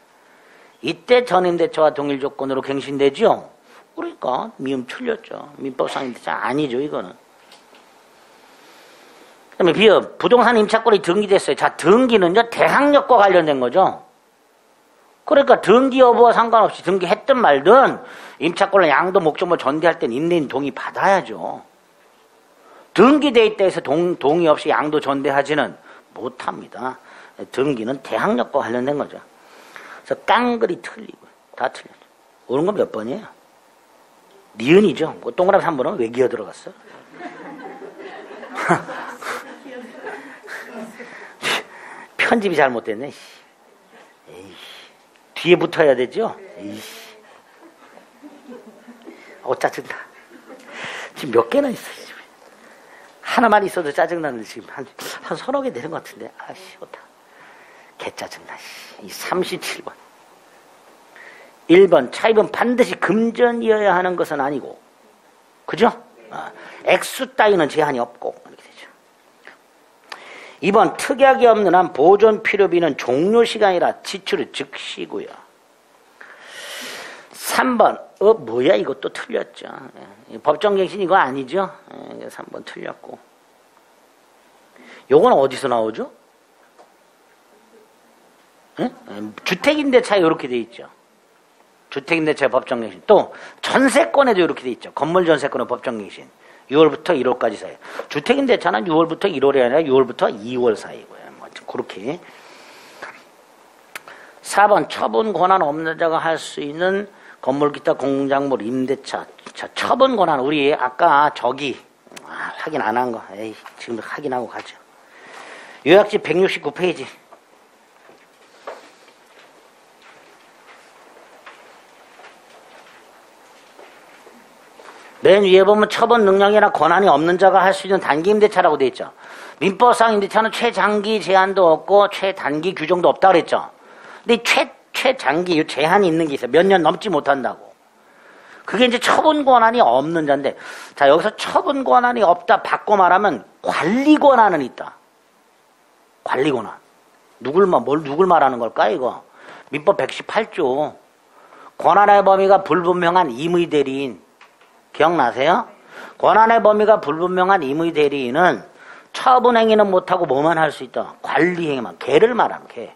이때 전임대차와 동일 조건으로 갱신되죠. 그러니까 미음 틀렸죠. 민법상 임대차 아니죠. 이거는. 그다음에 비읍. 부동산 임차권이 등기됐어요. 자, 등기는요 대항력과 관련된 거죠. 그러니까 등기 여부와 상관없이 등기했든 말든 임차권을 양도 목적물 전대할 땐 임대인 동의 받아야죠. 등기돼 있다 해서 동의 없이 양도 전대하지는 못합니다. 등기는 대항력과 관련된 거죠. 그래서 깡그리 틀리고 다 틀렸죠. 옳은 건 몇 번이에요? 니은이죠. 뭐 동그라미 3번은 왜 기어 들어갔어? 편집이 잘못됐네. 에이, 뒤에 붙어야 되죠? 에이. 짜증나. 지금 몇 개나 있어. 하나만 있어도 짜증나는데 지금 한 서너 개 되는 것 같은데. 아씨, 좋다. 개 짜증나. 이 37번. 1번. 차입은 반드시 금전이어야 하는 것은 아니고. 그죠? 액수 따위는 제한이 없고. 이렇게 되죠. 2번. 특약이 없는 한 보존 필요비는 종료 시간이라 지출이 즉시고요. 3번. 뭐야 이것도 틀렸죠. 법정갱신 이거 아니죠. 3번 틀렸고. 요건 어디서 나오죠? 주택임대차에 이렇게 돼 있죠. 주택임대차 법정갱신. 또 전세권에도 이렇게 돼 있죠. 건물 전세권의 법정갱신. 6월부터 1월까지 사이. 주택임대차는 6월부터 1월이 아니라 6월부터 2월 사이고요. 뭐 그렇게. 4번 처분 권한 없는 자가 할 수 있는 건물 기타 공작물 임대차. 자, 처분 권한 우리 아까 저기 확인 안 한 거. 에이, 지금 확인하고 가죠. 요약지 169페이지. 맨 위에 보면 처분 능력이나 권한이 없는 자가 할 수 있는 단기 임대차라고 돼 있죠. 민법상 임대차는 최장기 제한도 없고 최단기 규정도 없다 그랬죠. 근데 최장기 제한이 있는 게 있어요. 몇 년 넘지 못한다고. 그게 이제 처분 권한이 없는 자인데, 자, 여기서 처분 권한이 없다 바꿔 말하면 관리 권한은 있다. 관리 권한. 누굴 말하는 걸까, 이거? 민법 118조. 권한의 범위가 불분명한 임의 대리인. 기억나세요? 권한의 범위가 불분명한 임의 대리인은 처분 행위는 못하고 뭐만 할 수 있다? 관리 행위만. 개를 말하는 개.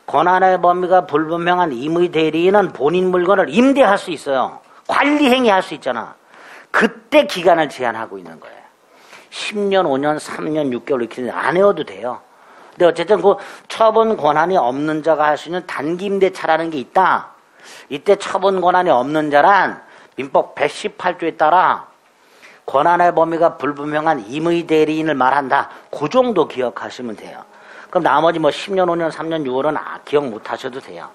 권한의 범위가 불분명한 임의 대리인은 본인 물건을 임대할 수 있어요. 관리 행위 할 수 있잖아. 그때 기간을 제한하고 있는 거예요. 10년, 5년, 3년, 6개월 이렇게 안 해도 돼요. 근데 어쨌든 그 처분 권한이 없는 자가 할 수 있는 단기 임대차라는 게 있다. 이때 처분 권한이 없는 자란 민법 118조에 따라 권한의 범위가 불분명한 임의 대리인을 말한다. 그 정도 기억하시면 돼요. 그럼 나머지 뭐 10년, 5년, 3년, 6월은 기억 못 하셔도 돼요.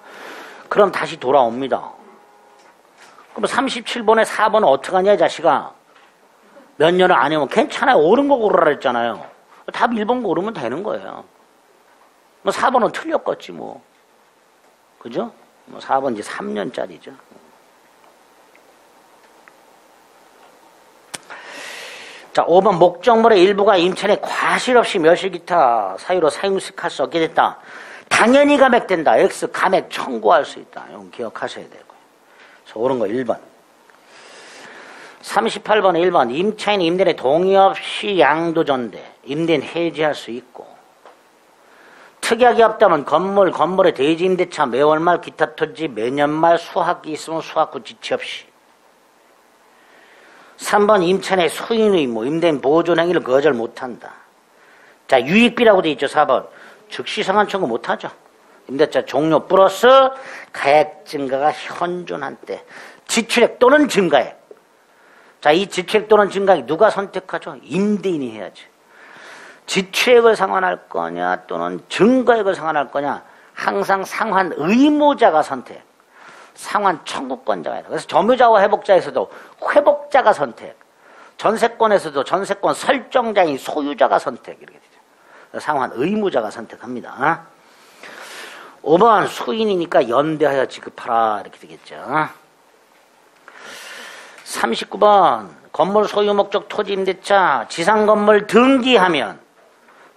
그럼 다시 돌아옵니다. 그럼 37번에 4번은 어떡하냐, 이 자식아. 몇 년을 안 해면 괜찮아요. 옳은 거 고르라 그랬잖아요. 답 1번 고르면 되는 거예요. 뭐 4번은 틀렸겠지 뭐. 그죠? 뭐 4번 이제 3년짜리죠. 자, 5번 목적물의 일부가 임차인의 과실 없이 멸실 기타 사유로 사용식할 수 없게 됐다. 당연히 감액된다. X 감액 청구할 수 있다. 이건 기억하셔야 되고요. 그래서 옳은 거 1번. 38번에 1번. 임차인 임대인의 동의 없이 양도전대. 임대인 해지할 수 있고. 특약이 없다면 건물의 대지 임대차 매월 말 기타 토지 매년 말 수확이 있으면 수확 후 지체 없이. 3번 임차인의 소인 의무, 임대인 보존 행위를 거절 못한다. 자, 유익비라고 돼 있죠. 4번. 즉시 상환 청구 못하죠. 임대차 종료 플러스 가액 증가가 현존한 때. 지출액 또는 증가액. 자, 이 지출액 또는 증가액 누가 선택하죠? 임대인이 해야지. 지출액을 상환할 거냐 또는 증가액을 상환할 거냐 항상 상환 의무자가 선택. 상환 청구권자가 있다. 그래서 점유자와 회복자에서도 회복자가 선택. 전세권에서도 전세권 설정자인 소유자가 선택. 이렇게 되죠. 상환 의무자가 선택합니다. 5번 수인이니까 연대하여 지급하라. 이렇게 되겠죠. 39번 건물 소유 목적 토지 임대차 지상 건물 등기하면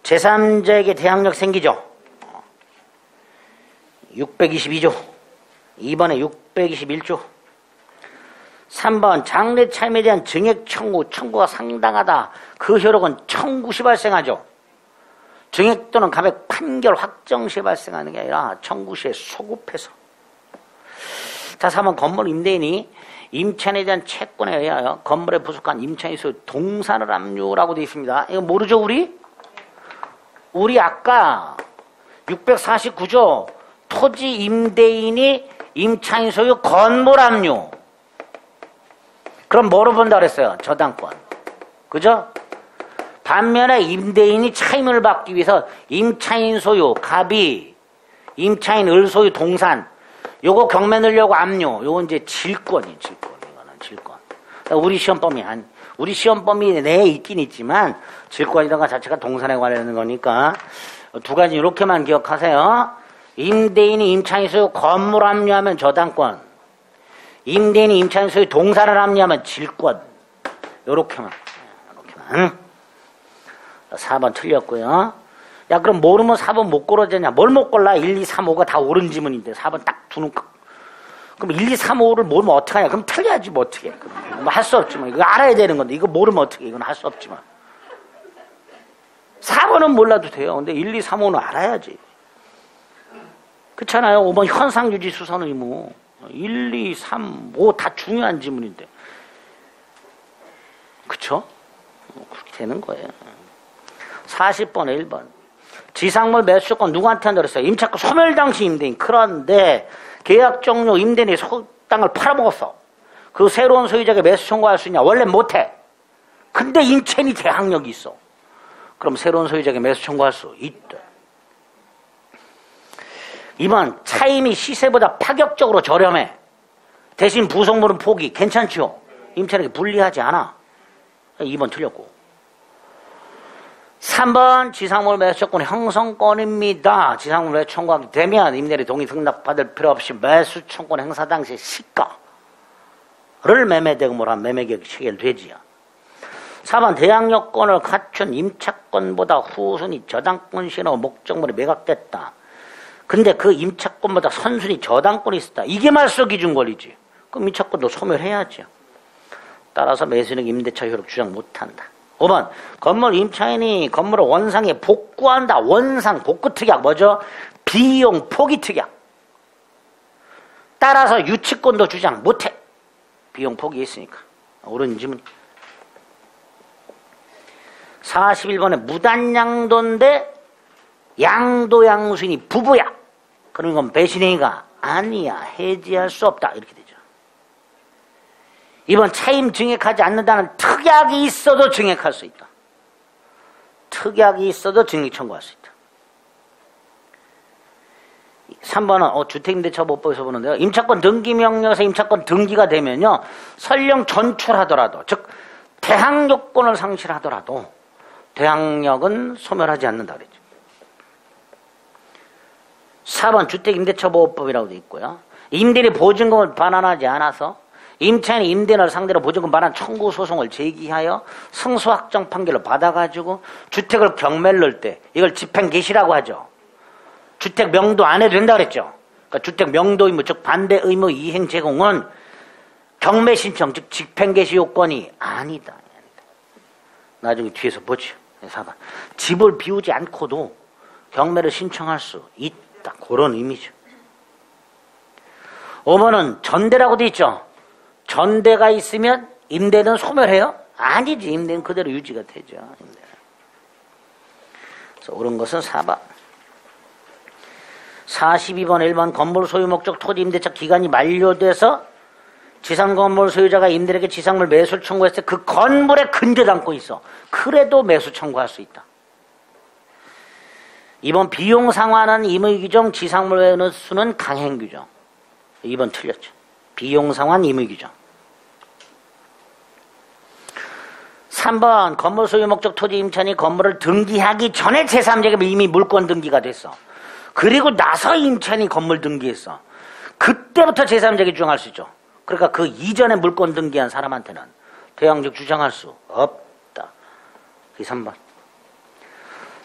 제3자에게 대항력 생기죠. 622조. 2번에 621조. 3번 장래 차임에 대한 증액 청구가 상당하다. 그 효력은 청구 시 발생하죠. 증액 또는 감액 판결 확정 시에 발생하는 게 아니라 청구 시에 소급해서. 자, 3번 건물 임대인이 임차인에 대한 채권에 의하여 건물에 부속한 임차인의 소유 동산을 압류라고 되어 있습니다. 이거 모르죠, 우리 아까 649조 토지 임대인이 임차인 소유 건물 압류. 그럼 뭐로 본다 그랬어요? 저당권. 그죠? 반면에 임대인이 차임을 받기 위해서 임차인 소유 가비, 임차인 을 소유 동산 요거 경매 넣으려고 압류. 요거 이제 질권이에요. 이거는 질권. 그러니까 우리 시험 범위 내에 있긴 있지만 질권이라는 것 자체가 동산에 관련된 거니까 두 가지 이렇게만 기억하세요. 임대인이 임차인 소유 건물 압류하면 저당권, 임대인이 임차인 소유 동산을 압류하면 질권. 요렇게만. 4번 틀렸고요. 야, 그럼 모르면 4번 못 골라지냐? 뭘 못 골라? 1, 2, 3, 5가 다 옳은 지문인데 4번 딱 두는 거. 그럼 1, 2, 3, 5를 모르면 어떡하냐? 그럼 틀려야지 뭐 어떻게 해. 뭐 할 수 없지만 이거 알아야 되는 건데 이거 모르면 어떻게 해. 이건 할 수 없지만 4번은 몰라도 돼요. 근데 1, 2, 3, 5는 알아야지. 그렇잖아요. 5번 현상유지 수선 의무 1, 2, 3, 5 다 중요한 지문인데 그쵸? 그렇게 되는 거예요. 40번에 1번 지상물 매수권 누구한테 한다고 그랬어요? 임차권 소멸 당시 임대인. 그런데 계약 종료 임대인이 땅을 팔아먹었어. 그 새로운 소유자에게 매수 청구할 수 있냐? 원래 못해. 근데 임차인이 대항력이 있어. 그럼 새로운 소유자에게 매수 청구할 수 있다. 2번 차임이 시세보다 파격적으로 저렴해. 대신 부속물은 포기. 괜찮죠? 임차인에게 불리하지 않아. 2번 틀렸고. 3번 지상물 매수권 형성권입니다. 지상물 매수 청구하게 되면 임대인의 동의 승낙받을 필요 없이 매수 청구권 행사 당시 시가를 매매대금으로 한 매매계획이 체결되지요. 4번 대항력권을 갖춘 임차권보다 후순위 저당권 시로 목적물이 매각됐다. 근데 그 임차권보다 선순위 저당권이 있었다. 이게 말소 기준 권리지. 그럼 임차권도 소멸해야죠. 따라서 매수인에게 임대차 효력 주장 못한다. 5번 건물 임차인이 건물을 원상에 복구한다. 원상 복구 특약 뭐죠? 비용 포기 특약. 따라서 유치권도 주장 못해. 비용 포기 있으니까. 옳은 질문. 41번에 무단양도인데 양도양수인이 부부야. 그런 건 배신행위가 아니야. 해지할 수 없다. 이렇게 되죠. 이번 차임 증액하지 않는다는 특약이 있어도 증액할 수 있다. 특약이 있어도 증액 청구할 수 있다. 3번은 주택임대차보호법에서 보는데요. 임차권 등기명령에서 임차권 등기가 되면요. 설령 전출하더라도 즉 대항력권을 상실하더라도 대항력은 소멸하지 않는다 그랬죠. 4번 주택임대차보호법이라고 되어 있고요. 임대인이 보증금을 반환하지 않아서 임차인이 임대인을 상대로 보증금 반환 청구 소송을 제기하여 승소 확정 판결을 받아가지고 주택을 경매를 넣을 때 이걸 집행 개시라고 하죠. 주택 명도 안 해도 된다 그랬죠. 그러니까 주택 명도 의무, 즉 반대 의무 이행 제공은 경매 신청, 즉 집행개시 요건이 아니다. 나중에 뒤에서 보죠. 4번. 집을 비우지 않고도 경매를 신청할 수 있다. 그런 의미죠. 5번은 전대라고 돼 있죠. 전대가 있으면 임대는 소멸해요? 아니지. 임대는 그대로 유지가 되죠. 그래서 옳은 것은 4번. 42번 1번 건물 소유 목적 토지 임대차 기간이 만료돼서 지상건물 소유자가 임대인에게 지상물 매수를 청구했을 때 그 건물에 근저 담고 있어. 그래도 매수 청구할 수 있다. 2번 비용 상환은 임의 규정, 지상물 매수는 강행 규정. 2번 틀렸죠. 비용 상환 임의 규정. 3번 건물 소유 목적 토지 임차인이 건물을 등기하기 전에 제3자에게 이미 물권 등기가 됐어. 그리고 나서 임차인이 건물 등기했어. 그때부터 제3자에게 주장할 수 있죠. 그러니까 그 이전에 물권 등기한 사람한테는 대항력 주장할 수 없다. 이 3번.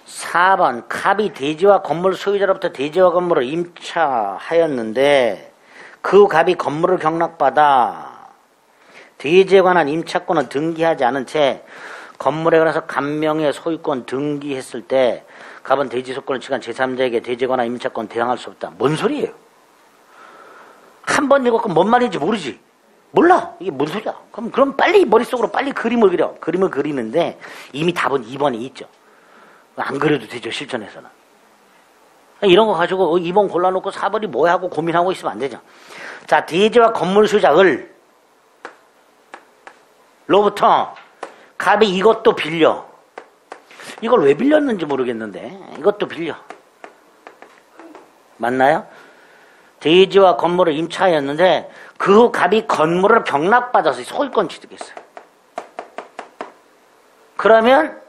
4번 갑이 대지와 건물 소유자로부터 대지와 건물을 임차하였는데 그 갑이 건물을 경락받아 대지에 관한 임차권은 등기하지 않은 채 건물에 관해서 갑명의 소유권 등기했을 때 갑은 대지 소유권을 취한 제3자에게 대지에 관한 임차권 대항할 수 없다. 뭔 소리예요? 한 번 읽었고 뭔 말인지 모르지. 몰라. 이게 뭔 소리야. 그럼 빨리 머릿속으로 빨리 그림을 그려. 그림을 그리는데 이미 답은 2번에 있죠. 안 그려도 되죠. 실전에서는. 이런 거 가지고 2번 골라놓고 4번이 뭐야 하고 고민하고 있으면 안 되죠. 자, 대지와 건물 소유자를 로부터 갑이 이것도 빌려. 이걸 왜 빌렸는지 모르겠는데 이것도 빌려. 맞나요? 대지와 건물을 임차하였는데 그 후 갑이 건물을 경락받아서 소유권 취득했어요. 그러면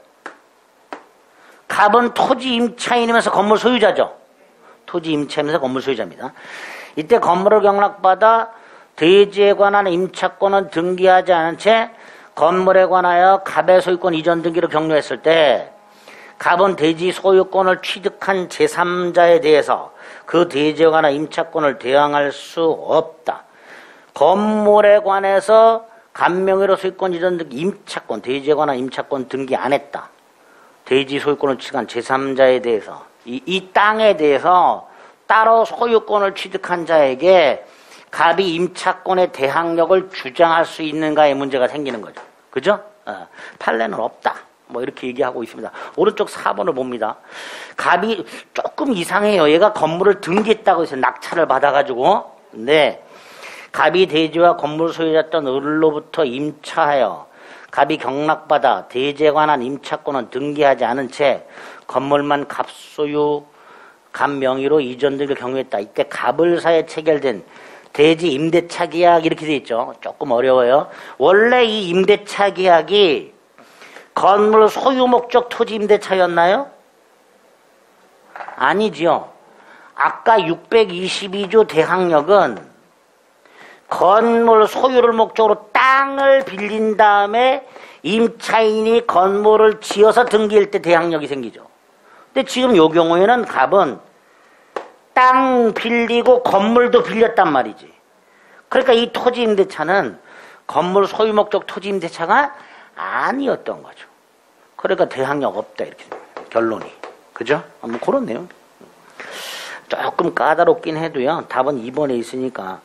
갑은 토지 임차인이면서 건물 소유자죠. 토지 임차이면서 건물 소유자입니다. 이때 건물을 경락받아 대지에 관한 임차권은 등기하지 않은 채 건물에 관하여 갑의 소유권 이전 등기를 격려했을 때 갑은 대지 소유권을 취득한 제3자에 대해서 그 대지에 관한 임차권을 대항할 수 없다. 건물에 관해서 갑명의로 소유권 이전 등기 임차권, 대지에 관한 임차권 등기 안 했다. 대지 소유권을 취득한 제3자에 대해서 이 땅에 대해서 따로 소유권을 취득한 자에게 갑이 임차권의 대항력을 주장할 수 있는가의 문제가 생기는 거죠. 그죠? 판례는 없다. 뭐 이렇게 얘기하고 있습니다. 오른쪽 4번을 봅니다. 갑이 조금 이상해요. 얘가 건물을 등기했다고 해서 낙찰을 받아가지고. 근데 갑이 대지와 건물 소유자였던 을로부터 임차하여 갑이 경락받아 대지에 관한 임차권은 등기하지 않은 채 건물만 갑 소유, 갑 명의로 이전 등기를 경유했다. 이때 갑을사에 체결된 대지 임대차 계약 이렇게 돼 있죠. 조금 어려워요. 원래 이 임대차 계약이 건물 소유 목적 토지 임대차였나요? 아니지요. 아까 622조 대항력은 건물 소유를 목적으로 땅을 빌린 다음에 임차인이 건물을 지어서 등기할 때 대항력이 생기죠. 근데 지금 요 경우에는 갑은 땅 빌리고 건물도 빌렸단 말이지. 그러니까 이 토지 임대차는 건물 소유 목적 토지 임대차가 아니었던 거죠. 그러니까 대항력 없다 이렇게 결론이. 그죠? 뭐 그런 내용. 조금 까다롭긴 해도요. 답은 2번에 있으니까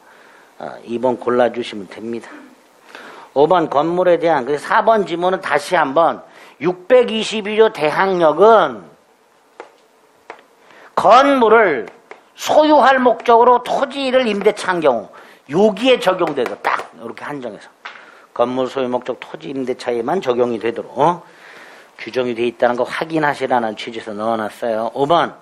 2번 골라주시면 됩니다. 5번 건물에 대한 4번 지문은 다시 한번 622조 대항력은 건물을 소유할 목적으로 토지를 임대차한 경우 여기에 적용돼서 딱 이렇게 한정해서 건물 소유 목적 토지 임대차에만 적용이 되도록 규정이 되어 있다는 거 확인하시라는 취지에서 넣어놨어요. 5번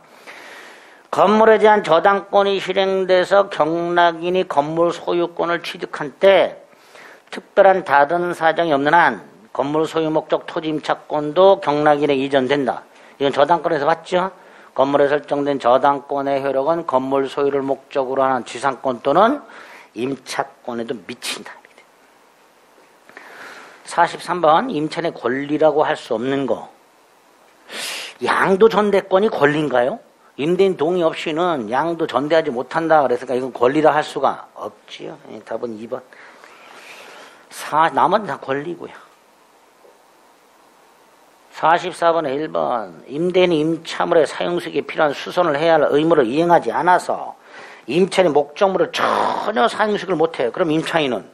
건물에 대한 저당권이 실행돼서 경락인이 건물 소유권을 취득한 때 특별한 다른 사정이 없는 한 건물 소유 목적 토지 임차권도 경락인에 이전된다. 이건 저당권에서 봤죠? 건물에 설정된 저당권의 효력은 건물 소유를 목적으로 하는 지상권 또는 임차권에도 미친다. 43번 임차인의 권리라고 할 수 없는 거. 양도전대권이 권리인가요? 임대인 동의 없이는 양도 전대하지 못한다. 그랬으니까 이건 권리라 할 수가 없지요. 답은 2번. 나머지는 다 권리고요. 44번에 1번. 임대인이 임차물의 사용수익에 필요한 수선을 해야 할 의무를 이행하지 않아서 임차인의 목적물을 전혀 사용수익을 못해요. 그럼 임차인은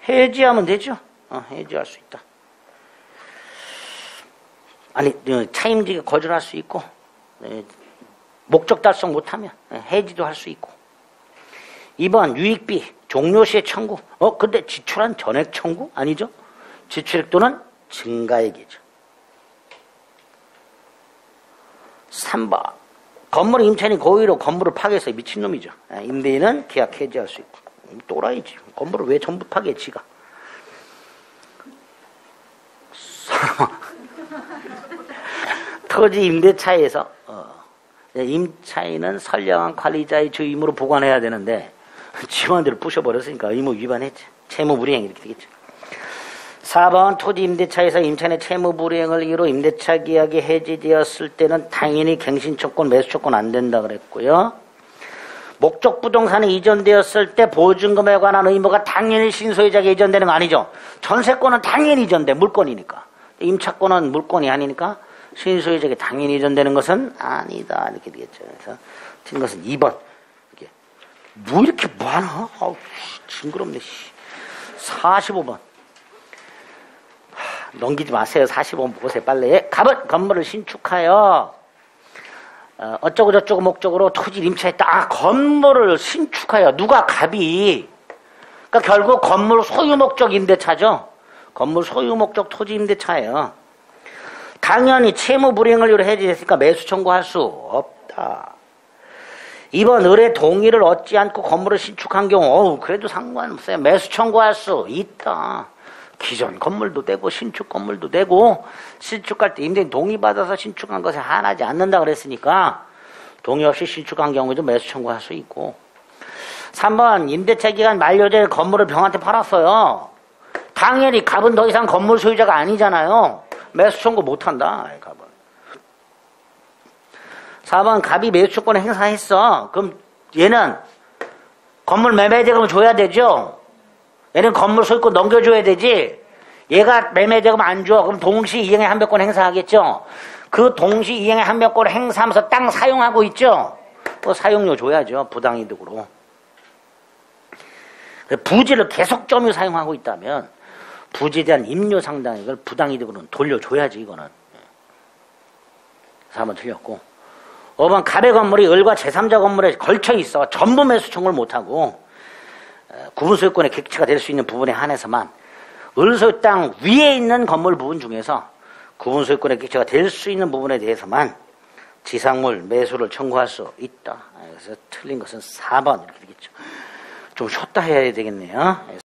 해지하면 되죠. 해지할 수 있다. 아니, 차임직에 거절할 수 있고, 목적 달성 못하면 해지도 할 수 있고. 2번 유익비 종료 시에 청구. 근데 지출한 전액 청구? 아니죠. 지출액 또는 증가액이죠. 3번 건물 임차인이 고의로 건물을 파괴해서 미친놈이죠. 임대인은 계약 해지할 수 있고. 또라이지. 건물을 왜 전부 파괴해 지가. 토지 임대차에서 임차인은 선량한 관리자의 주임으로 보관해야 되는데 지원대로 부셔버렸으니까 의무 위반했지. 채무불이행 이렇게 되겠죠. 4번 토지 임대차에서 임차인의 채무불이행을 이유로 임대차 계약이 해지되었을 때는 당연히 갱신초건, 매수초건 안 된다 그랬고요. 목적 부동산이 이전되었을 때 보증금에 관한 의무가 당연히 신소유자에게 이전되는 거 아니죠. 전세권은 당연히 이전돼. 물권이니까. 임차권은 물권이 아니니까 신소유자에게 당연히 이전되는 것은 아니다. 이렇게 되겠죠. 그래서 틀린 것은 2번. 뭐 이렇게 많아? 징그럽네. 45번. 넘기지 마세요. 45번 보세요. 빨리. 갑은 건물을 신축하여 어쩌고 저쩌고 목적으로 토지 임차했다. 건물을 신축하여. 누가 갑이. 그러니까 결국 건물 소유 목적 임대차죠. 건물 소유 목적 토지 임대차예요. 당연히 채무 불이행을 이유로 해지했으니까 매수 청구할 수 없다. 2번 의뢰 동의를 얻지 않고 건물을 신축한 경우 그래도 상관없어요. 매수 청구할 수 있다. 기존 건물도 되고 신축 건물도 되고 신축할 때 임대인 동의받아서 신축한 것에 한하지 않는다 그랬으니까 동의 없이 신축한 경우에도 매수 청구할 수 있고. 3번 임대차 기간 만료 전에 건물을 병한테 팔았어요. 당연히 갑은 더 이상 건물 소유자가 아니잖아요. 매수 청구 못한다. 갑은. 4번 갑이 매수권을 행사했어. 그럼 얘는 건물 매매대금을 줘야 되죠. 얘는 건물 소유권 넘겨줘야 되지. 얘가 매매대금 안 줘. 그럼 동시 이행의 한별권 행사하겠죠. 그 동시 이행의 한별권을 행사하면서 땅 사용하고 있죠. 그 사용료 줘야죠. 부당이득으로. 부지를 계속 점유 사용하고 있다면 부지에 대한 임료 상당액을 부당이득으로 돌려줘야지. 이거는. 4번 틀렸고. 5번 갑의 건물이 을과 제3자 건물에 걸쳐 있어 전부 매수 청구를 못하고 구분 소유권의 객체가 될 수 있는 부분에 한해서만 을 소유 땅 위에 있는 건물 부분 중에서 구분 소유권의 객체가 될 수 있는 부분에 대해서만 지상물 매수를 청구할 수 있다. 그래서 틀린 것은 4번 이렇게 되겠죠. 좀 쉬었다 해야 되겠네요.